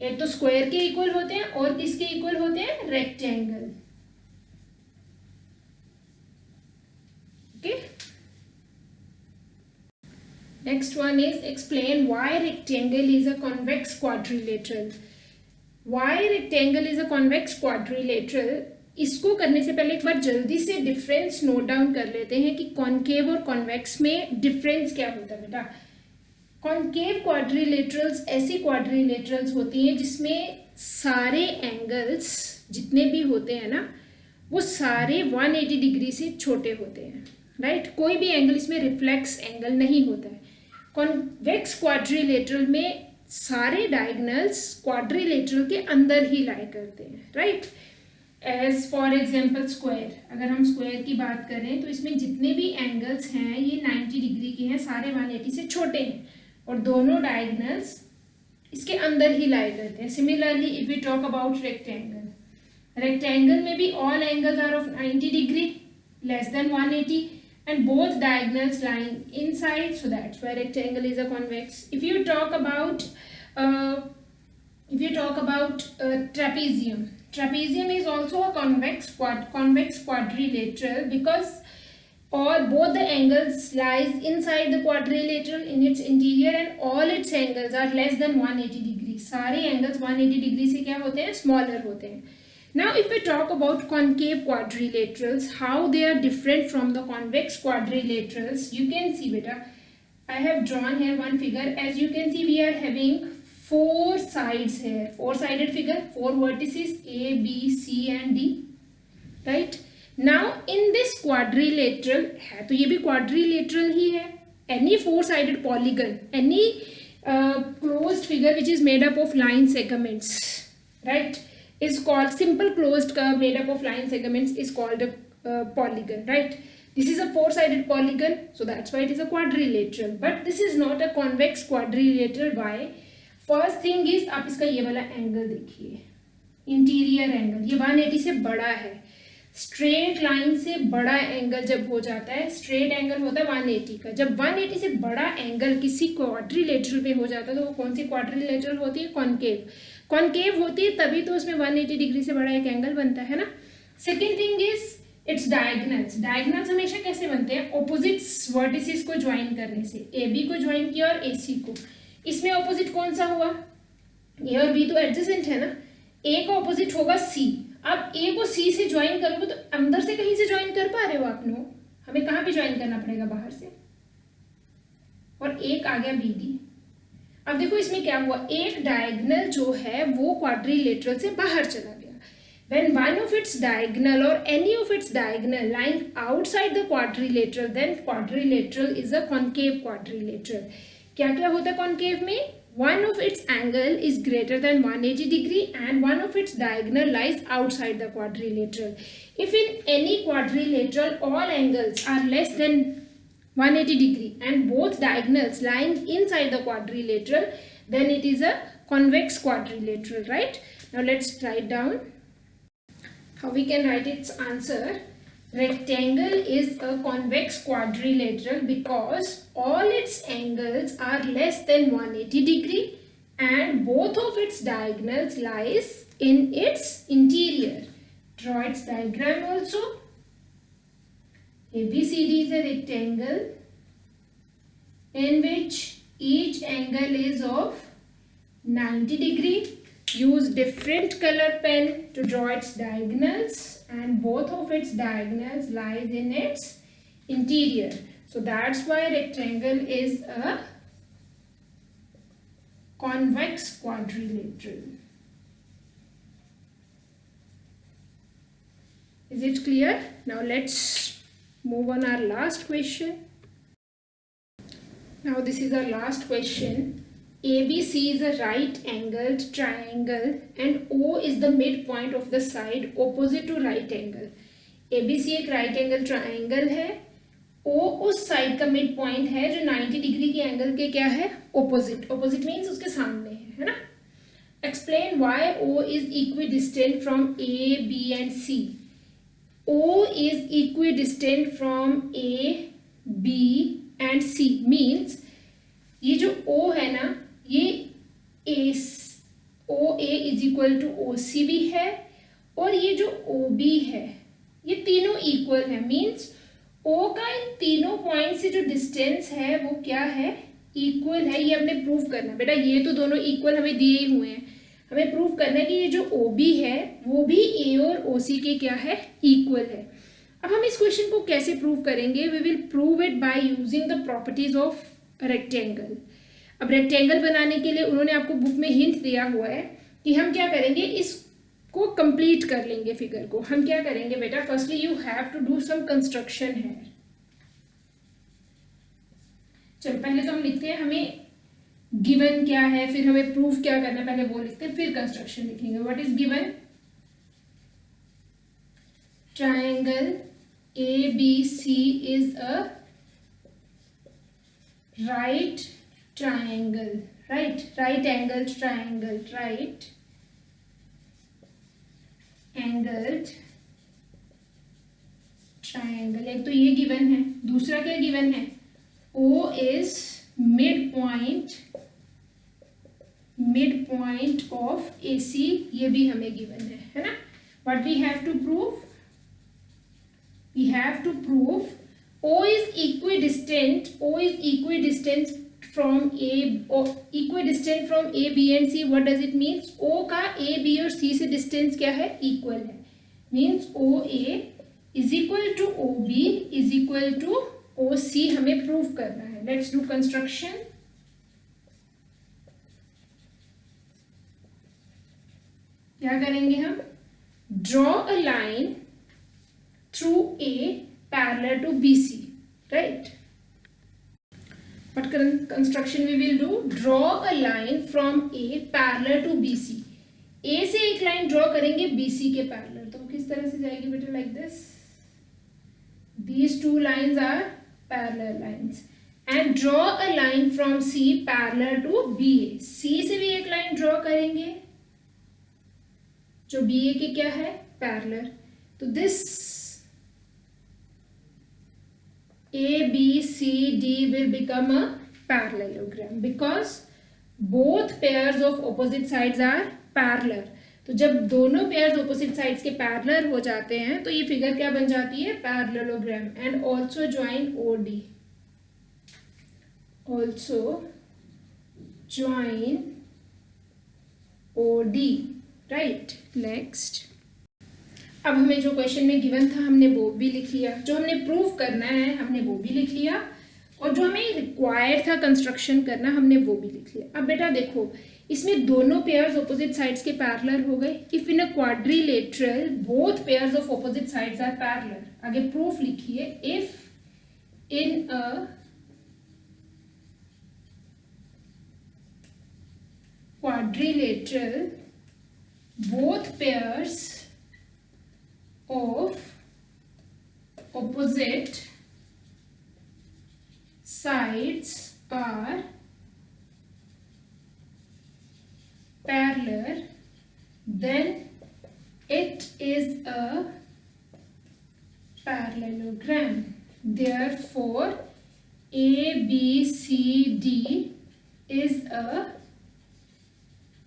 एक तो स्क्वायर के इक्वल होते हैं और किसके इक्वल होते हैं, rectangle. Okay, next one is explain why rectangle is a convex quadrilateral. Why rectangle is a convex quadrilateral? इसको करने से पहले एक बार जल्दी से डिफरेंस नोट डाउन कर लेते हैं कि कॉन्केव और कॉन्वेक्स में डिफरेंस क्या होता है बेटा। कॉन्केव क्वाड्रिलेटरल्स ऐसी क्वाड्रिलेटरल्स होती हैं जिसमें सारे एंगल्स जितने भी होते हैं ना वो सारे 180 डिग्री से छोटे होते हैं, राइट। कोई भी एंगल इसमें रिफ्लेक्स एंगल नहीं होता है। कॉन्वेक्स क्वाड्रिलेटरल में सारे डायगोनल्स क्वाड्रिलेटरल के अंदर ही लाई करते हैं, right. As for example square, अगर हम स्क्वायर की बात करें तो इसमें जितने भी एंगल्स हैं ये 90 डिग्री के हैं, सारे 180 से छोटे हैं और दोनों डायगोनल्स इसके अंदर ही लाई करते हैं। Similarly if we talk about rectangle, rectangle में भी all angles are of 90 degree less than 180 and both diagonals lying inside, so that's why rectangle is a convex. If you talk about trapezium, trapezium is also a convex quadrilateral because both the angles lies inside the quadrilateral in its interior and all its angles are less than 180 degree. सारे angles 180 degree से क्या होते हैं, smaller होते हैं. Now if we talk about concave quadrilaterals, how they are different from the convex quadrilaterals, you can see beta, I have drawn here one figure. As you can see we are having four sides here, four sided figure, four vertices A, B, C and D, right. Now in this quadrilateral है तो ये भी quadrilateral ही है. Any four sided polygon, any closed figure which is made up of line segments, right, is called simple closed curve made up of line segments is called a polygon, right. This is a four-sided polygon, so that's why it is a quadrilateral. But this is not a convex quadrilateral. Why? First thing is आप इसका ये वाला एंगल देखिए, इंटीरियर एंगल ये 180 से बड़ा है. स्ट्रेट लाइन से बड़ा एंगल जब हो जाता है, स्ट्रेट एंगल होता है 180 का, जब 180 से बड़ा एंगल किसी क्वाड्रिलेटरल पे हो जाता है तो वो कौन सी क्वाड्रिलेटरल होती है, कॉन्केव. कॉन्केव होती है तभी तो उसमें 180 डिग्री से बड़ा एक एंगल बनता है ना. Second thing is its diagonals. Diagonals हमेशा कैसे बनते हैं, ऑपोजिट्स वर्टिसेस को ज्वाइन करने से. ए बी को ज्वाइन किया और ए सी को, इसमें ऑपोजिट कौन सा हुआ, ए और बी तो एडजेसेंट है ना, ए का ऑपोजिट होगा सी. अब ए को सी से ज्वाइन करोगे तो अंदर से कहीं से ज्वाइन कर पा रहे हो आप लोग, हमें कहाँ पे ज्वाइन करना पड़ेगा, बाहर से, और एक आ गया बी डी. अब देखो इसमें क्या हुआ, एक डायगोनल जो है वो क्वाड्रिलेटरल से बाहर चला गया. When one of its diagonal or any of its diagonal lying outside the quadrilateral, then quadrilateral is a concave quadrilateral. क्या क्या होता है कॉन्केव में, one of its angle is greater than 180 degree and one of its diagonal lies outside the quadrilateral. If in any quadrilateral all angles are less than 180 degree and both diagonals lying inside the quadrilateral, then it is a convex quadrilateral, right. Now let's write down how we can write its answer. Rectangle is a convex quadrilateral because all its angles are less than 180 degree and both of its diagonals lies in its interior. Draw its diagram also. ABCD is a rectangle in which each angle is of 90 degree. Use different color pen to draw its diagonals and both of its diagonals lies in its interior. So that's why rectangle is a convex quadrilateral. Is it clear? Now let's move on our last question. Now this is our last question. ABC is a right angled triangle and O is the midpoint of the side opposite to right angle. ABC एक right angle triangle है ओ उस साइड का मिड पॉइंट है जो 90 डिग्री के एंगल के क्या है, ऑपोजिट। ऑपोजिट मीन्स उसके सामने है ना। Explain why O is equidistant from A B and C. O is equidistant from A B and C means ये जो ओ है ना, ये O A is equal to O C भी है, और ये जो ओ बी है ये तीनों इक्वल है। मीन्स ओ का इन तीनों पॉइंट से जो डिस्टेंस है वो क्या है, इक्वल है। ये हमने प्रूव करना बेटा, ये तो दोनों इक्वल हमें दिए ही हुए हैं, हमें प्रूव करना है कि ये जो ओ बी है वो भी ए और ओ सी के क्या है, इक्वल है। अब हम इस क्वेश्चन को कैसे प्रूव करेंगे, we will prove it by using the properties of rectangle. अब रेक्टेंगल बनाने के लिए उन्होंने आपको बुक में हिंट दिया हुआ है कि हम क्या करेंगे, इसको कंप्लीट कर लेंगे फिगर को। हम क्या करेंगे बेटा, firstly you have to do some construction है। चलो पहले तो हम लिखते हैं हमें गिवन क्या है, फिर हमें प्रूफ क्या करना है, पहले वो लिखते हैं फिर कंस्ट्रक्शन लिखेंगे। What is given, triangle ABC is a right triangle, right angled triangle, right angled triangle। एक तो ये गिवन है, दूसरा क्या गिवन है, O is mid point of AC, ये भी हमें गिवन है ना। What we have to prove, we have to prove O is equidistant from A, B and C। what does it means, O का A, B और C से डिस्टेंस क्या है, इक्वल है। Means OA is equal to OB is equal to OC हमें प्रूव करना है। Let's do construction. क्या करेंगे हम, draw a line through A parallel to BC, right? What construction we will do, draw a line from A parallel to BC। A से एक लाइन ड्रॉ करेंगे BC के पैरेलल, तो किस तरह से जाएगी बेटा, like this. These two lines are parallel lines and draw a line from C parallel to BA। C से भी एक लाइन ड्रॉ करेंगे जो BA के क्या है, पैरेलल। तो this ABCD will become a parallelogram because both pairs of opposite sides are parallel। तो जब दोनों पेयर्स ऑपोजिट साइड्स के पैरेलल हो जाते हैं तो ये फिगर क्या बन जाती है, parallelogram. And also join OD, also join OD, right. Next, अब हमें जो क्वेश्चन में गिवन था हमने वो भी लिख लिया, जो हमने प्रूव करना है हमने वो भी लिख लिया, और जो हमें रिक्वायर्ड था कंस्ट्रक्शन करना हमने वो भी लिख लिया। अब बेटा देखो, इसमें दोनों पेयर्स ऑपोजिट साइड्स के पैरेलल हो गए। If in a quadrilateral both pairs of opposite sides are parallel. आगे प्रूफ लिखिए, if in a quadrilateral both pairs of opposite sides are parallel, then it is a parallelogram। Therefore ABCD is a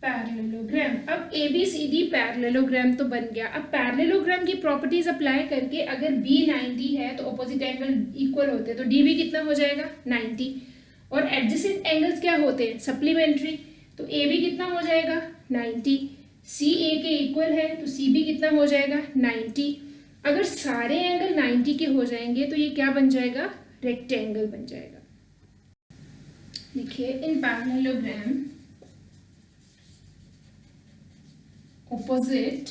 parallelogram. अब ABCD पैरेललोग्राम तो बन गया। अब पैरेललोग्राम की प्रॉपर्टीज अप्लाई करके अगर B 90 है तो ऑपोजिट एंगल इक्वल होते हैं, तो DB कितना हो जाएगा, 90। और एडजेसेंट एंगल्स क्या होते हैं, सप्लीमेंट्री, तो AB कितना हो जाएगा, 90। CA के इक्वल है तो CB कितना हो जाएगा, 90। अगर सारे एंगल 90 के हो जाएंगे तो ये क्या बन जाएगा, रेक्टेंगल बन जाएगा। देखिए, इन parallelogram opposite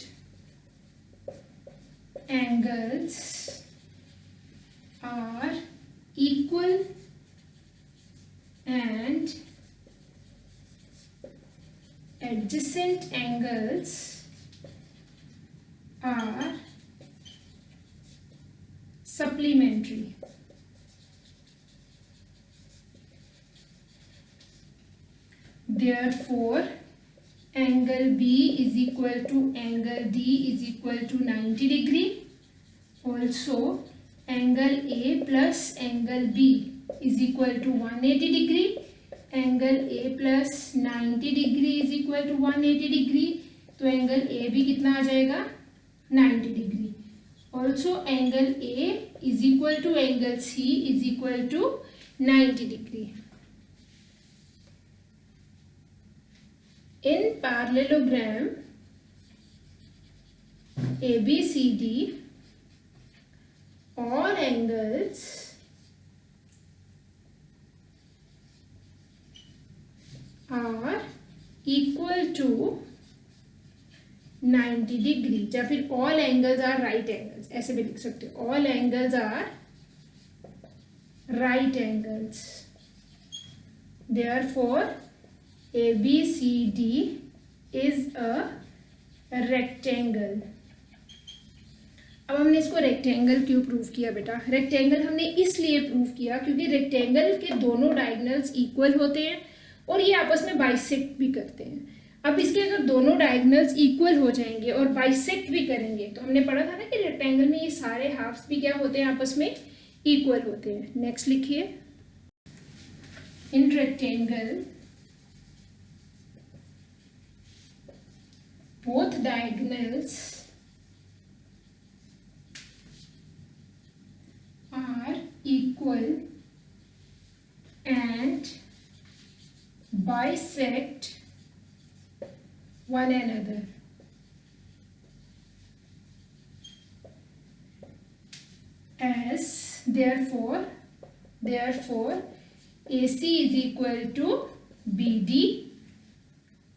angles are equal and adjacent angles are supplementary। therefore angle B is equal to angle D is equal to 90 degree. Also angle A plus angle B is equal to 180 degree. Angle A plus 90 degree is equal to 180 degree. तो एंगल A भी कितना आ जाएगा 90 degree. Also angle A is equal to angle C is equal to 90 degree. In parallelogram ABCD, all angles are equal to 90 degree. या फिर all angles are right angles, ऐसे भी लिख सकते हो. All angles are right angles. Therefore ABCD is a rectangle. अब हमने इसको रेक्टेंगल क्यों प्रूव किया बेटा? रेक्टेंगल हमने इसलिए प्रूव किया क्योंकि रेक्टेंगल के दोनों डायगोनल्स इक्वल होते हैं और ये आपस में बाइसेक्ट भी करते हैं. अब इसके अगर दोनों डायगोनल्स इक्वल हो जाएंगे और बाइसेक्ट भी करेंगे तो हमने पढ़ा था ना कि रेक्टेंगल में ये सारे हाफ्स भी क्या होते हैं, आपस में इक्वल होते हैं. नेक्स्ट लिखिए. In rectangle both diagonals are equal and bisect one another. As therefore AC is equal to BD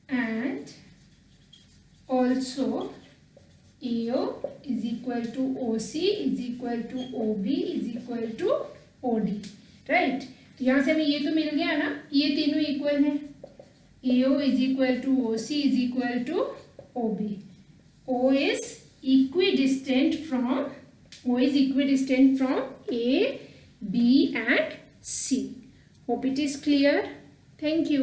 and also AO is equal to OC is equal to OB is equal to OD. Right. तो यहाँ से हमें ये तो मिल गया ना, ये तीनों इक्वल हैं. AO is equal to OC is equal to OB. O is equidistant from A, B and C. Hope it is clear. Thank you.